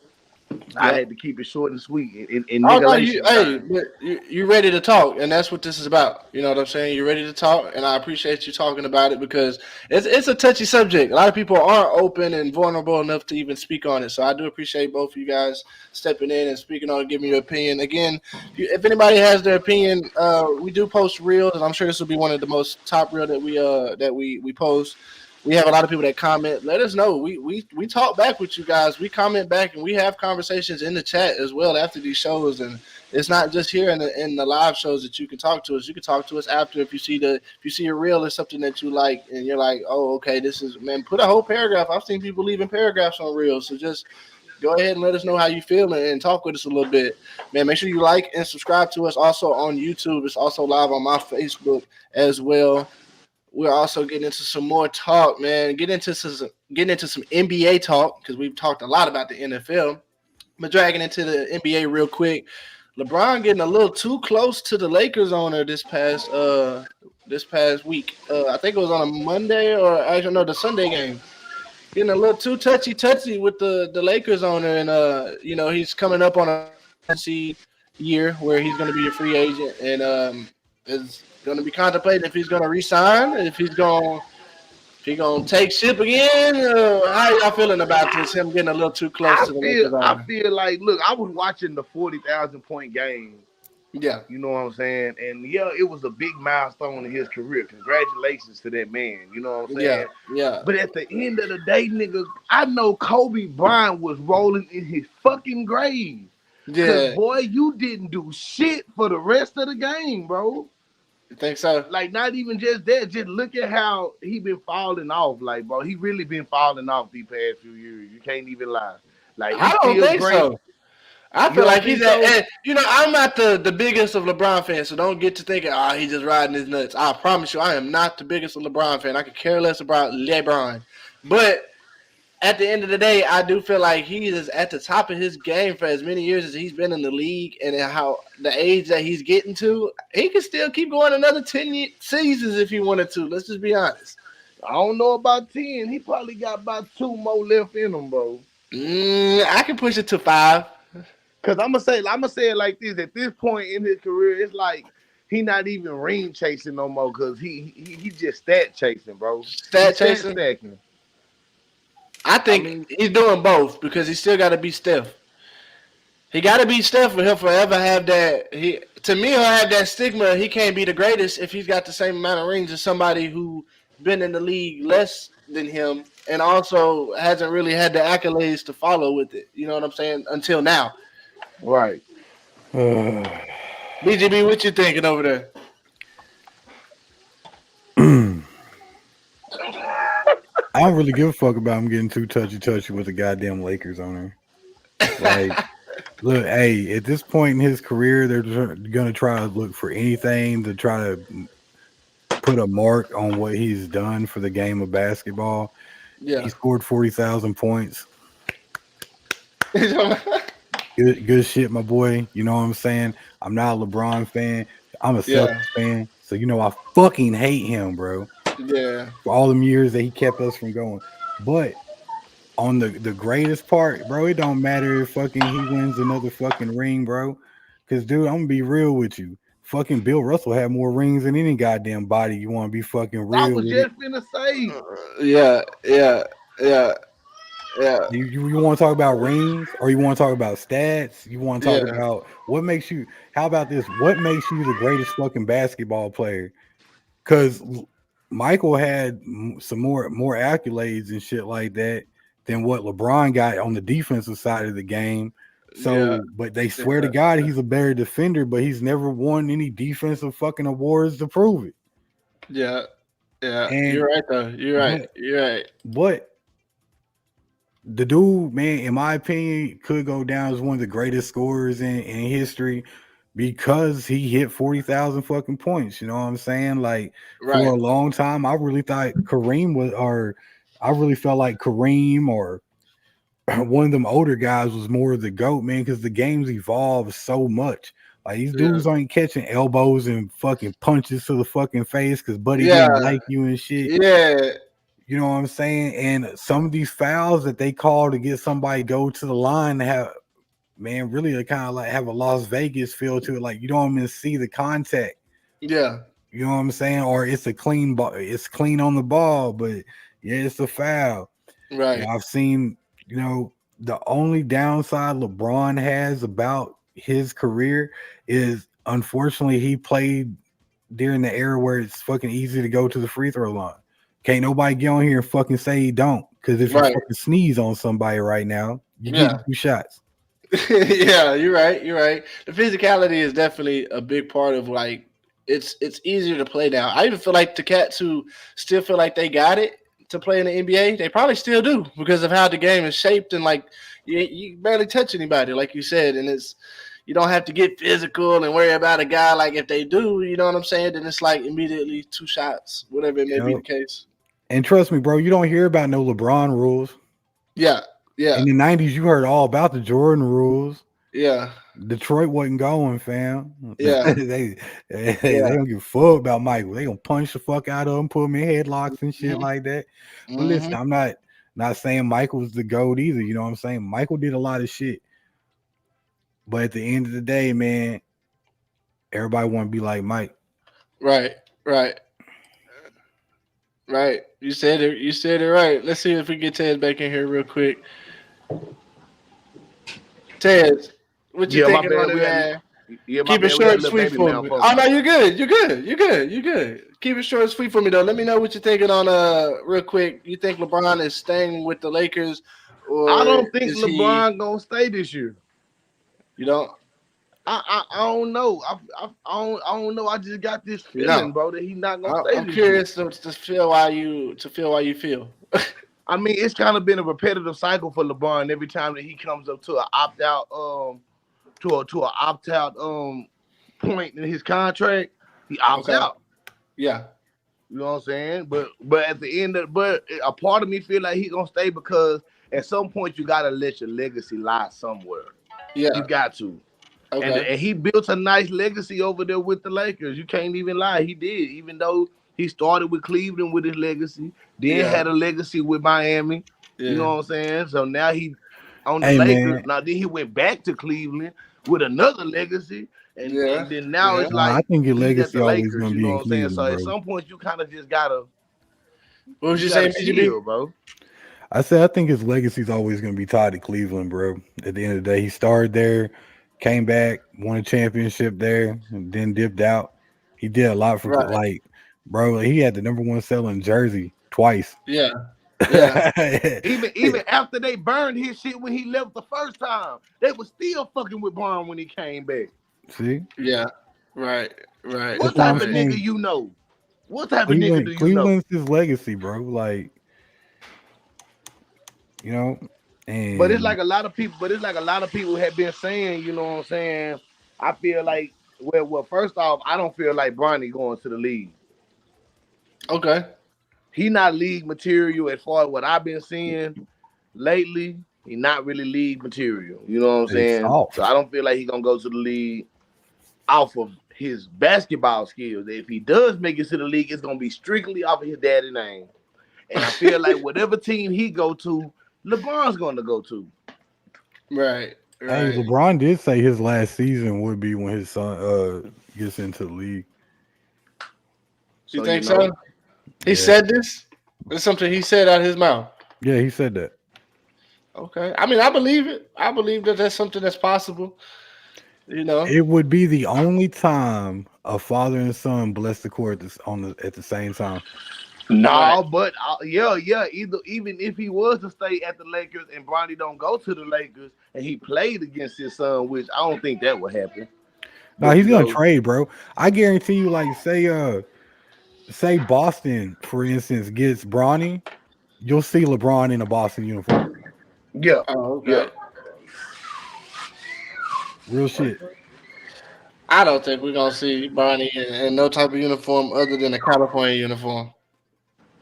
I Yep. had to keep it short and sweet in Oh no, you niggalation hey, time. but you ready to talk, and that's what this is about. You know what I'm saying? You're ready to talk, and I appreciate you talking about it because it's a touchy subject. A lot of people aren't open and vulnerable enough to even speak on it. So I do appreciate both of you guys stepping in and speaking on, it, giving your opinion. Again, if anybody has their opinion, we do post reels, and I'm sure this will be one of the most top reel that we post. We have a lot of people that comment. Let us know. We talk back with you guys. We comment back and we have conversations in the chat as well after these shows. And it's not just here in the live shows that you can talk to us. You can talk to us after if you see a reel or something that you like and you're like, oh, okay, this is man. Put a whole paragraph. I've seen people leaving paragraphs on reels. So just go ahead and let us know how you feel and talk with us a little bit. Man, make sure you like and subscribe to us also on YouTube. It's also live on my Facebook as well. We're also getting into some more talk, man. Getting into some NBA talk because we've talked a lot about the NFL. But dragging into the NBA real quick. LeBron getting a little too close to the Lakers owner this past week. I think it was on a Monday or I don't know the Sunday game. Getting a little too touchy with the Lakers owner, and he's coming up on a free agency year where he's going to be a free agent and is going to be contemplating if he's going to resign, if he gonna take ship again. How y'all feeling about this? Him getting a little too close I to the feel Lakers I owner. feel like look, I was watching the 40,000 point game. Yeah, You know what I'm saying? And yeah, it was a big milestone in his career. Congratulations to that man. You know what I'm yeah, saying? yeah, But at the end of the day, nigga, I know Kobe Bryant was rolling in his fucking grave. Cause yeah. boy, you didn't do shit for the rest of the game, bro. You think so? Like not even just that. Just look at how he been falling off. Like, bro, he really been falling off these past few years. You can't even lie. Like I he's don't still think great. so. I You feel don't like he's think at. so? I'm not the biggest of LeBron fans, so don't get to thinking, he's just riding his nuts. I promise you, I am not the biggest of LeBron fan. I could care less about LeBron, but at the end of the day, I do feel like he is at the top of his game for as many years as he's been in the league, and how the age that he's getting to, he could still keep going another 10 seasons if he wanted to. Let's just be honest. I don't know about 10. He probably got about two more left in him, bro. I can push it to 5. Cause I'm gonna say it like this. At this point in his career, it's like he not even ring chasing no more. Cause he just stat chasing, bro. He Stat stat chasing. stacking. I think he's doing both because he still got to be Steph. He got to be Steph, or he'll forever have that. To me, he'll have that stigma. He can't be the greatest if he's got the same amount of rings as somebody who been in the league less than him and also hasn't really had the accolades to follow with it. You know what I'm saying? Until now. Right. BGB, what you thinking over there? I don't really give a fuck about him getting too touchy with the goddamn Lakers owner. Like, look, hey, at this point in his career, they're gonna try to look for anything to try to put a mark on what he's done for the game of basketball. Yeah. He scored 40,000 points. Good shit, my boy. You know what I'm saying? I'm not a LeBron fan. I'm a Celtics fan. So you know I fucking hate him, bro. Yeah. For all them years that he kept us from going. But on the greatest part, bro, it don't matter if fucking he wins another fucking ring, bro. Cause dude, I'm gonna be real with you. Fucking Bill Russell had more rings than any goddamn body. You want to be fucking real? I was just finna say. Yeah. You want to talk about rings, or you want to talk about stats? You want to talk about what makes you? How about this? What makes you the greatest fucking basketball player? Because Michael had some more accolades and shit like that than what LeBron got on the defensive side of the game. So, but they swear to God he's a better defender, but he's never won any defensive fucking awards to prove it. Yeah. And, you're right though. You're right. But the dude, man, in my opinion, could go down as one of the greatest scorers in history because he hit 40,000 fucking points. You know what I'm saying? Like for a long time, I really thought Kareem was, or I really felt like Kareem or one of them older guys was more of the GOAT, man, because the game's evolved so much. Like these dudes aren't catching elbows and fucking punches to the fucking face because buddy didn't like you and shit. Yeah. You know what I'm saying? And some of these fouls that they call to get somebody go to the line to have, man, really they kind of like have a Las Vegas feel to it. Like you don't even see the contact. Yeah. You know what I'm saying? Or it's a clean ball. It's clean on the ball, but yeah, it's a foul. Right. You know, I've seen, you know, the only downside LeBron has about his career is unfortunately he played during the era where it's fucking easy to go to the free throw line. Can't nobody get on here and fucking say he don't. Because if you fucking sneeze on somebody right now, you get 2 shots. Yeah, you're right. The physicality is definitely a big part of like it's easier to play now. I even feel like the cats who still feel like they got it to play in the NBA, they probably still do because of how the game is shaped and like you barely touch anybody, like you said, and it's you don't have to get physical and worry about a guy like if they do, you know what I'm saying? Then it's like immediately 2 shots, whatever it may be the case. And trust me, bro, you don't hear about no LeBron rules. Yeah. In the 90s, you heard all about the Jordan rules. Yeah. Detroit wasn't going, fam. Yeah. they don't give a fuck about Michael. They gonna punch the fuck out of him, put him in headlocks and shit like that. But listen, I'm not saying Michael's the GOAT either. You know what I'm saying? Michael did a lot of shit. But at the end of the day, man, everybody want to be like Mike. Right. You said it right. Let's see if we get Ted back in here real quick. Ted, what you thinking on it, man? Keep it short and sweet for me. Oh no, you're good. Keep it short and sweet for me though. Let me know what you're thinking on real quick. You think LeBron is staying with the Lakers? Or I don't think LeBron gonna stay this year. You don't? I don't know. I don't know. I just got this feeling, bro, that he's not gonna stay. I'm curious to feel why you feel. I mean, it's kind of been a repetitive cycle for LeBron. Every time that he comes up to an opt out, to an opt out point in his contract, he opts out. Yeah, you know what I'm saying. But at the end of, but a part of me feel like he's gonna stay because at some point you gotta let your legacy lie somewhere. Yeah, you got to. Okay. And he built a nice legacy over there with the Lakers. You can't even lie. He did, even though he started with Cleveland with his legacy, then had a legacy with Miami. You know what I'm saying? So now he on the Lakers. Man. Now then he went back to Cleveland with another legacy. And then now it's like I think your legacy always Lakers, gonna be in Cleveland, so bro. at some point you kind of just gotta. What was you saying, BGB, bro? I said I think his legacy's always going to be tied to Cleveland, bro. At the end of the day, he started there, came back, won a championship there, and then dipped out. He did a lot for Right. like, bro. He had the number one selling jersey twice. Yeah. Yeah. Even after they burned his shit when he left the first time, they was still fucking with Braun when he came back. See, Yeah. Right. Right. What that's what I'm type of saying. nigga you know? What type of nigga do you know? Cleveland's his legacy, bro. Like, you know, But it's and like a lot of people. But it's like a lot of people have been saying. You know what I'm saying? I feel like well, first off, I don't feel like Bronny going to the league. Okay. He not league material as far as what I've been seeing lately. He not really league material. You know what I'm it's saying? soft. So I don't feel like he gonna go to the league off of his basketball skills. If he does make it to the league, it's gonna be strictly off of his daddy name. And I feel like whatever team he go to, LeBron's gonna go to. Right. Hey, Right. LeBron did say his last season would be when his son gets into the league. You So think you know, so? He Yeah. said this? It's something he said out of his mouth. Yeah, he said that. Okay. I mean, I believe it. I believe that that's something that's possible. You know? It would be the only time a father and son bless the court at the same time. no, Right. but yeah. Even if he was to stay at the Lakers and Bronny don't go to the Lakers and he played against his son, which I don't think that would happen. No, But he's you gonna know, trade, bro. I guarantee you. Like, say Boston, for instance, gets Bronny, you'll see LeBron in a Boston uniform. yeah, Oh, okay. yeah. Real shit. I don't think we're gonna see Barney in no type of uniform other than a California uniform.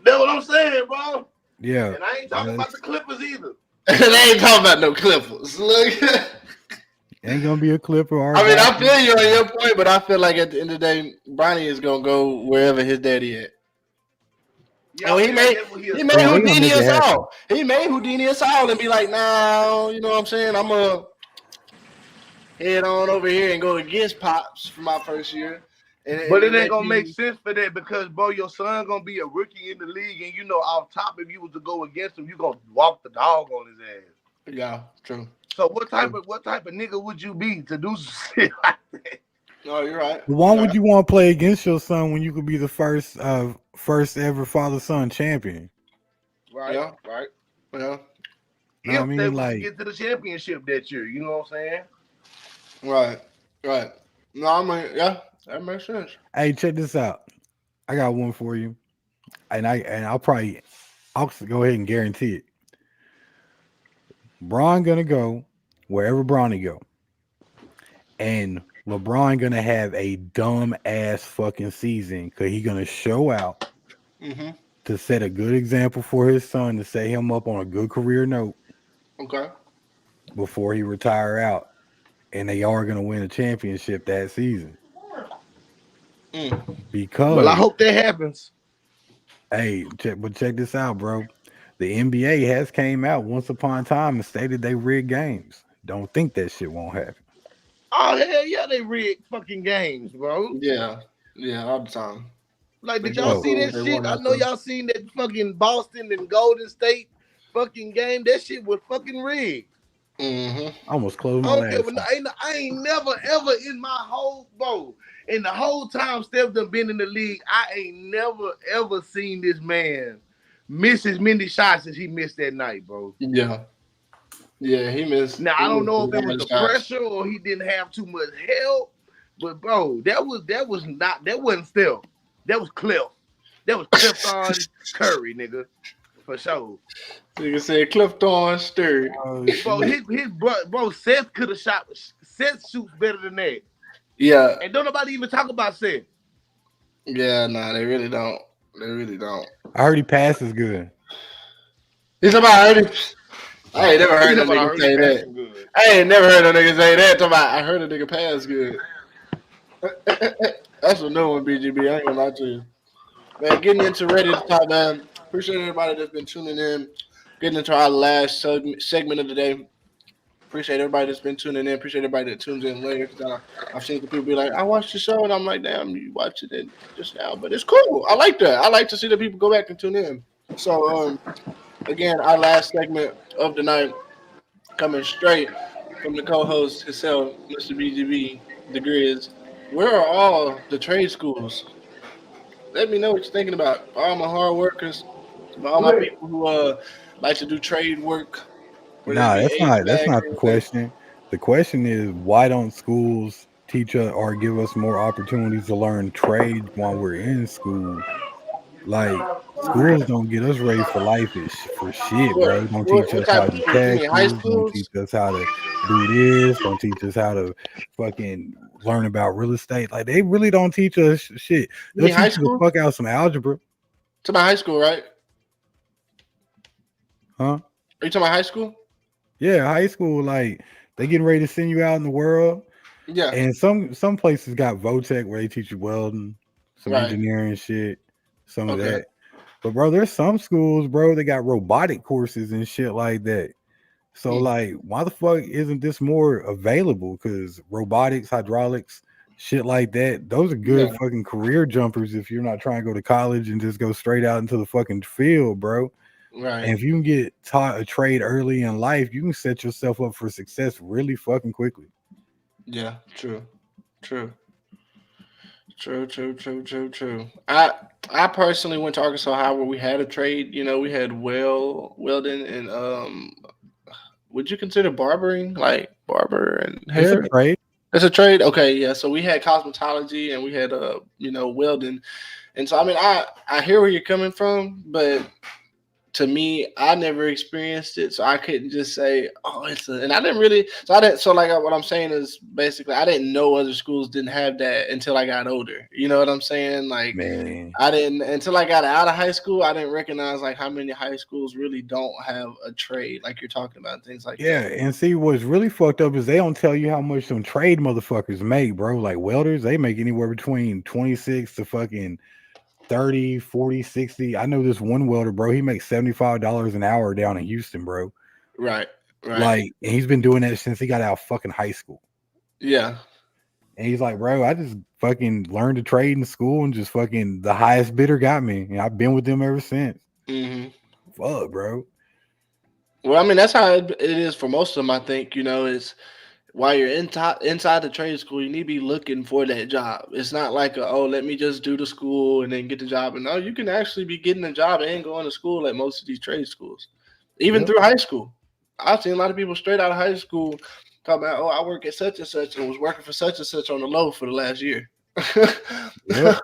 That's what I'm saying, bro. Yeah. And I ain't talking about the Clippers either. They ain't talking about no Clippers. Look, Ain't gonna be a Clipper or I mean, I Boston. feel you on your point, but I feel like at the end of the day, Barney is gonna go wherever his daddy at. Yeah, Oh, he made that's what he Yeah, he gonna Houdini make it us happen. all. He made Houdini us all and be like, nah, you know what I'm saying? I'm gonna head on over here and go against Pops for my first year. But it let ain't gonna you- make sense for that because, bro, your son gonna be a rookie in the league, and you know, off top, if you was to go against him, you gonna walk the dog on his ass. Yeah, true. So what type of nigga would you be to do some shit like that? No, you're right. Why would you want to play against your son when you could be the first ever father son champion? Right, Yeah. right. Yeah. Know what If I mean? they was to Like, get to the championship that year, you know what I'm saying? Right. Right. No, I mean, yeah, that makes sense. hey, check this out. I got one for you, and I'll go ahead and guarantee it. Bron gonna go wherever Bronny go, and LeBron gonna have a dumb ass fucking season because he gonna show out Mm-hmm. to set a good example for his son to set him up on a good career note Okay. before he retire out, and they are gonna win a championship that season. Because Well, I hope that happens. hey, check this out, bro. The NBA has came out once upon a time and stated they rigged games. Don't think that shit won't happen. Oh hell yeah, they rigged fucking games, bro. Yeah. Yeah, all the time. Like, did They y'all go see cool, that they shit? won I that know too. y'all seen that fucking Boston and Golden State fucking game. That shit was fucking rigged. Mm-hmm. I almost closed I my don't care. laptop. I ain't never ever in my whole in the whole time Steph done been in the league, I ain't never ever seen this man miss as many shots as he missed that night, bro. Yeah. Yeah, he missed. Now he I don't missed know a if it was lot the of shots. pressure or he didn't have too much help, but bro, that wasn't Steph. That was Cliff. That was Clifton Curry, nigga, for sure. Nigga said Clifton Sturdy. Oh, Bro, shit. bro, Seth could have shot. Seth shoots better than that, Yeah. and don't nobody even talk about Seth. Yeah, nah, they really don't. They really don't. I heard he passes good. He's about I heard it. I ain't never heard no Nobody nigga already say that. passing good. I ain't never heard no nigga say that. Talking about I heard a nigga pass good. That's a new one, BGB. I ain't gonna lie to you. Man, getting into Ready to Talk, man. Appreciate everybody that's been tuning in. Getting into our last segment of the day. Appreciate everybody that's been tuning in. Appreciate everybody that tunes in later. Cause I've seen some people be like, I watched the show, and I'm like, damn, you watched it just now. But it's cool. I like that. I like to see that people go back and tune in. So, Again, our last segment of the night coming straight from the co-host himself, Mr. BGB, the Grizz. Where are all the trade schools? Let me know what you're thinking about. All my hard workers, all my Wait, people who like to do trade work, whether it Nah, be that's HVAC not or the anything. question. The question is why don't schools teach us or give us more opportunities to learn trades while we're in school? Like schools don't get us ready for life for shit, What, bro. Don't what, teach what us type how of to do schools? You mean high taxes. Don't teach schools? us how to do this. Don't teach us how to fucking learn about real estate. Like they really don't teach us shit. You They'll mean high teach you the school? fuck out some algebra, To my high school, right? huh? Are you talking about high school? Yeah, high school, like they getting ready to send you out in the world. Yeah. And some places got Votech where they teach you welding, some Right. engineering shit, some of Okay. that. But bro, there's some schools, bro, they got robotic courses and shit like that. So Hmm. like, why the fuck isn't this more available? Because robotics, hydraulics, shit like that, those are Yeah. good fucking career jumpers if you're not trying to go to college and just go straight out into the fucking field, bro. Right. And if you can get taught a trade early in life, you can set yourself up for success really fucking quickly. Yeah. True. True. True. True. True. True. True. I personally went to Arkansas High where we had a trade. You know, we had welding and would you consider barbering like barber and It's a hair? trade. It's a trade. Okay. Yeah. So we had cosmetology and we had welding. And so I mean I hear where you're coming from, but to me, I never experienced it, so I couldn't just say, "Oh, it's a." And I didn't really. So I didn't. So like what I'm saying is basically, I didn't know other schools didn't have that until I got older. You know what I'm saying? Like Man. I didn't until I got out of high school. I didn't recognize like how many high schools really don't have a trade, like you're talking about, things like Yeah, that. and see what's really fucked up is they don't tell you how much some trade motherfuckers make, bro. Like welders, they make anywhere between 26 to fucking 30, 40, 60. I know this one welder, bro. He makes $75 an hour down in Houston, bro. Right. Right. Like, and he's been doing that since he got out of fucking high school. Yeah. And he's like, bro, I just fucking learned to trade in school and just fucking the highest bidder got me. And I've been with them ever since. Hmm. Fuck, bro. Well, I mean, that's how it is for most of them. I think is while you're inside the trade school, you need to be looking for that job. It's not like let me just do the school and then get the job. And no, you can actually be getting a job and going to school at most of these trade schools, even Yep. through high school. I've seen a lot of people straight out of high school talk about, I work at such and such and was working for such and such on the low for the last year. Yep.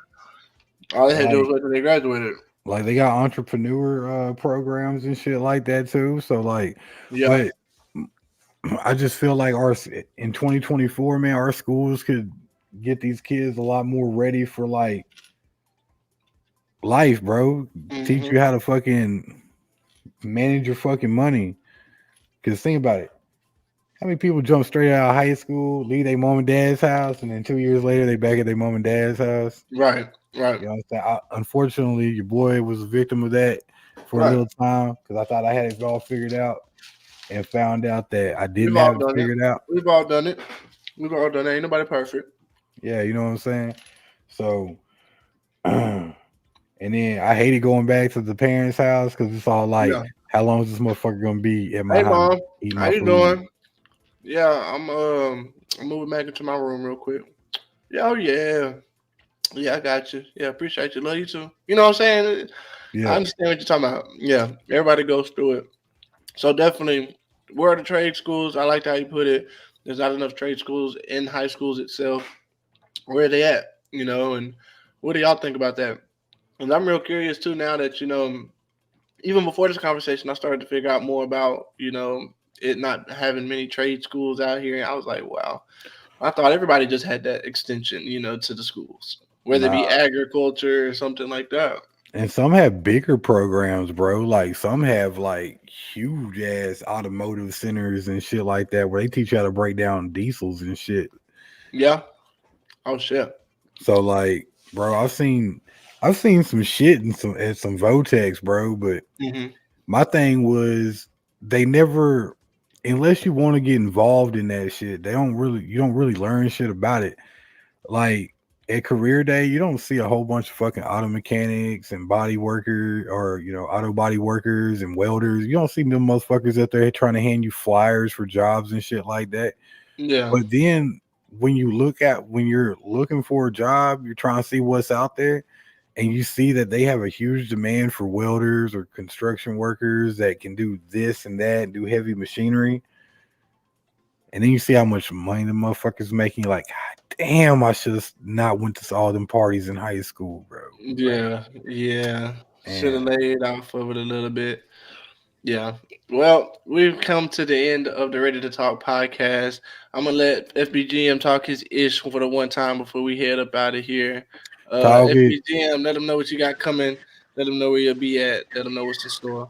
All they had to do Like, was wait till they graduated. Like they got entrepreneur programs and shit like that too. So like, Yeah, but I just feel like our in 2024, man, our schools could get these kids a lot more ready for like life, bro. Teach hmm you how to fucking manage your fucking money. Cause think about it. How many people jump straight out of high school, leave their mom and dad's house, and then 2 years later they back at their mom and dad's house? right, right, You know what I'm saying? Unfortunately, your boy was a victim of that for a right. little time because I thought I had it all figured out and found out that I didn't We've have all it done it. figured out. We've all done it. We've all done it. Ain't nobody perfect. Yeah, you know what I'm saying? So, and then I hated going back to the parents' house because it's all like, Yeah. how long is this motherfucker gonna be at my Hey, house mom. eating How my you food? doing? Yeah, I'm moving back into my room real quick. Yeah, oh yeah. Yeah, I got you. Yeah, appreciate you. Love you too. You know what I'm saying? I Yeah, understand what you're talking about. Yeah, everybody goes through it. So definitely, where are the trade schools? I like how you put it. There's not enough trade schools in high schools itself. Where are they at? And what do y'all think about that? And I'm real curious too now that even before this conversation, I started to figure out more about it not having many trade schools out here, and I was like, wow. I thought everybody just had that extension, to the schools, whether it be nah. agriculture or something like that. And some have bigger programs, bro. Like some have like huge ass automotive centers and shit like that where they teach you how to break down diesels and shit. Yeah. Oh shit. So like, bro, I've seen some shit in some Votex, bro. But Hmm. my thing was they never, unless you want to get involved in that shit, you don't really learn shit about it. Like at career day, you don't see a whole bunch of fucking auto mechanics and body workers or auto body workers and welders. You don't see them motherfuckers out there trying to hand you flyers for jobs and shit like that. Yeah. But then when you're looking for a job, you're trying to see what's out there, and you see that they have a huge demand for welders or construction workers that can do this and that, do heavy machinery. And then you see how much money the motherfuckers making. You're like, God damn, I should have not went to all them parties in high school, bro. Like, Yeah. Should have and laid off of it a little bit. Yeah. Well, we've come to the end of the Ready to Talk podcast. I'm gonna let FBGM talk his ish for the one time before we head up out of here. talk it. FBGM, let him know what you got coming. Let him know where you'll be at. Let him know what's in store.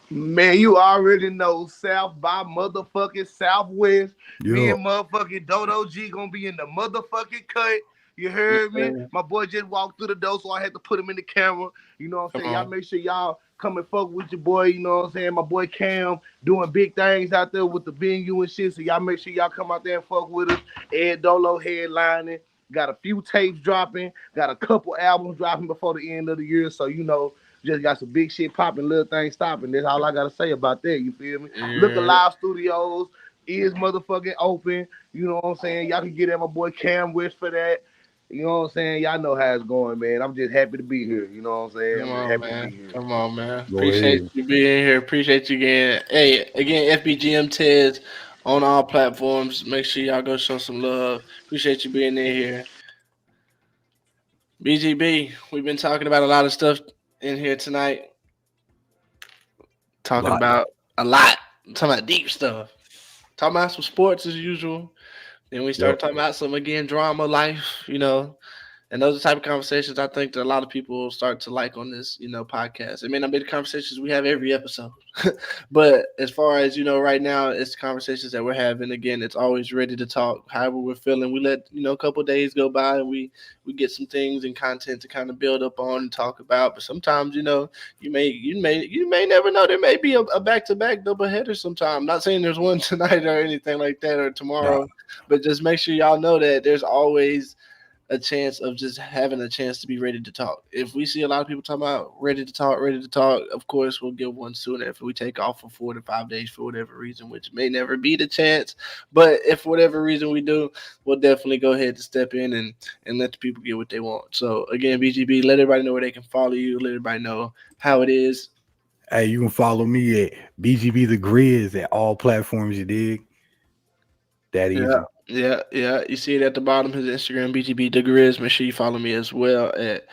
Man, you already know South by motherfucking Southwest. Me Yo, and motherfucking Dodo G gonna be in the motherfucking cut. You Yes, heard me? sir. My boy just walked through the door, so I had to put him in the camera. You know what I'm Come saying? Y'all on. make sure y'all come and fuck with your boy. You know what I'm saying? My boy Cam doing big things out there with the venue and shit. So y'all make sure y'all come out there and fuck with us. Ed Dolo headlining. Got a few tapes dropping. Got a couple albums dropping before the end of the year. So just got some big shit popping, little things stopping. That's all I gotta say about that. You feel me? Look Yeah. Alive Studios is motherfucking open. You know what I'm saying? Y'all can get at my boy Cam Wish for that. You know what I'm saying? Y'all know how it's going, man. I'm just happy to be here. You know what I'm saying? Come I'm just on, happy to be man. here. Come on, man. go Appreciate ahead. you being here. Appreciate you again. Hey, again, FBGM Teds on all platforms. Make sure y'all go show some love. Appreciate you being in here. BGB, we've been talking about a lot of stuff in here tonight. Talking Lot. about a lot. Talking about deep stuff. Talking about some sports as usual. Then we Yep. started talking about some again drama, life. And those are the type of conversations I think that a lot of people will start to like on this, podcast. It may not be the conversations we have every episode, but as far as right now, it's the conversations that we're having. Again, it's always ready to talk. However we're feeling, we let a couple of days go by, and we get some things and content to kind of build up on and talk about. But sometimes, you may never know. There may be a back to back double header sometime. Not saying there's one tonight or anything like that or Nah. tomorrow, but just make sure y'all know that there's always a chance of just having a chance to be ready to talk. If we see a lot of people talking about ready to talk, of course we'll give one sooner. If we take off for 4 to 5 days for whatever reason, which may never be the chance, but if for whatever reason we do, we'll definitely go ahead to step in and let the people get what they want. So again, BGB, let everybody know where they can follow you. Let everybody know how it is. Hey, you can follow me at BGB the Grizz at all platforms. You dig? That Yeah, easy. yeah. You see it at the bottom. His Instagram, BGB Degriz. Make sure you follow me as well at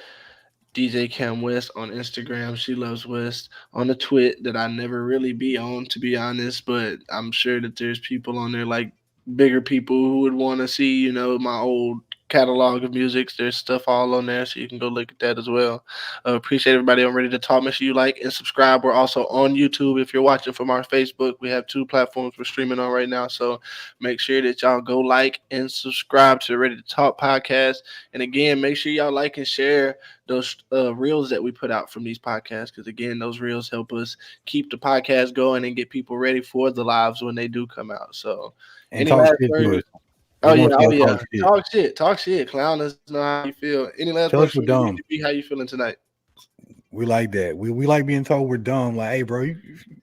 DJ Cam West on Instagram. She loves West on the twit that I never really be on, to be honest. But I'm sure that there's people on there like bigger people who would want to see, my old catalog of music. There's stuff all on there, so you can go look at that as well. Appreciate everybody on Ready to Talk. Make sure you like and subscribe. We're also on YouTube. If you're watching from our Facebook, we have 2 platforms we're streaming on right now. So make sure that y'all go like and subscribe to the Ready to Talk podcast. And again, make sure y'all like and share those reels that we put out from these podcasts, because again, those reels help us keep the podcast going and get people ready for the lives when they do come out. So And any talk last shit to words? us. We want Oh y'all to yeah, talk shit. talk shit, clown us know how you feel. Any last Tell us words we're from you, dumb. BGB? How you feeling tonight? We like that. We like being told we're dumb. Like, hey, bro, you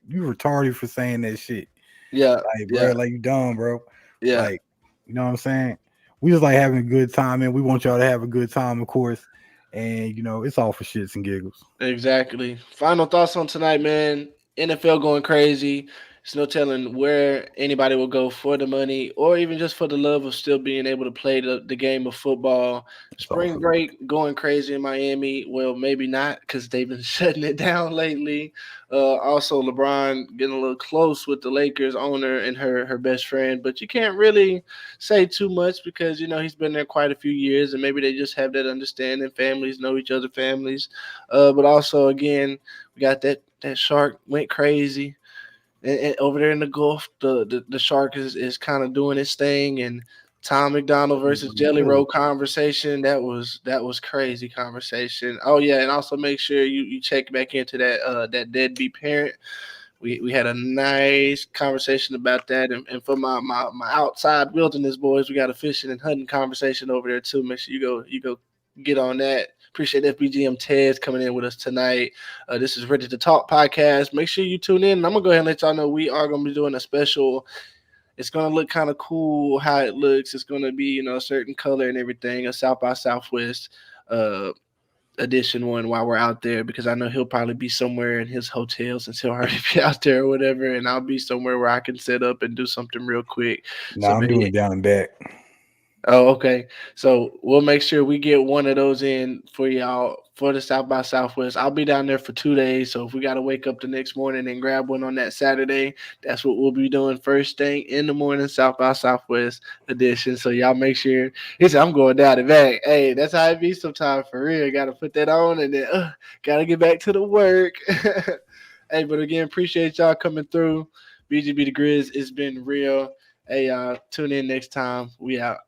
retarded for saying that shit. Yeah, Like, bro, yeah, like you dumb, bro. yeah. Like, you know what I'm saying? We just like having a good time, and we want y'all to have a good time, of course. And it's all for shits and giggles. Exactly. Final thoughts on tonight, man. NFL going crazy. There's no telling where anybody will go for the money or even just for the love of still being able to play the game of football. It's all Spring for break going crazy in Miami. Well, maybe not because they've been shutting it down lately. Also, LeBron getting a little close with the Lakers owner and her best friend, but you can't really say too much because he's been there quite a few years and maybe they just have that understanding. Families know each other, families. But also, again, we got that shark went crazy, and over there in the Gulf, the shark is kind of doing its thing, and Tom McDonald versus Jelly sure. Roll conversation that was crazy conversation. Oh yeah, and also make sure you check back into that deadbeat parent we had a nice conversation about that. And for my outside wilderness boys, we got a fishing and hunting conversation over there too. Make sure you go get on that. Appreciate FBGM Ted's coming in with us tonight. This is Ready to Talk podcast. Make sure you tune in. I'm gonna go ahead and let y'all know we are gonna be doing a special. It's gonna look kind of cool how it looks. It's gonna be a certain color and everything. A South by Southwest edition one while we're out there, because I know he'll probably be somewhere in his hotel since he'll already be out there or whatever, and I'll be somewhere where I can set up and do something real quick. No, So I'm maybe doing it down and back. Oh, okay. So we'll make sure we get one of those in for y'all for the South by Southwest. I'll be down there for 2 days. So if we got to wake up the next morning and grab one on that Saturday, that's what we'll be doing first thing in the morning, South by Southwest edition. So y'all make sure. He said, I'm going down and back. Hey, that's how it be sometimes for real. Got to put that on and then got to get back to the work. Hey, but again, appreciate y'all coming through. BGB the Grizz, it's been real. Hey, tune in next time. We out.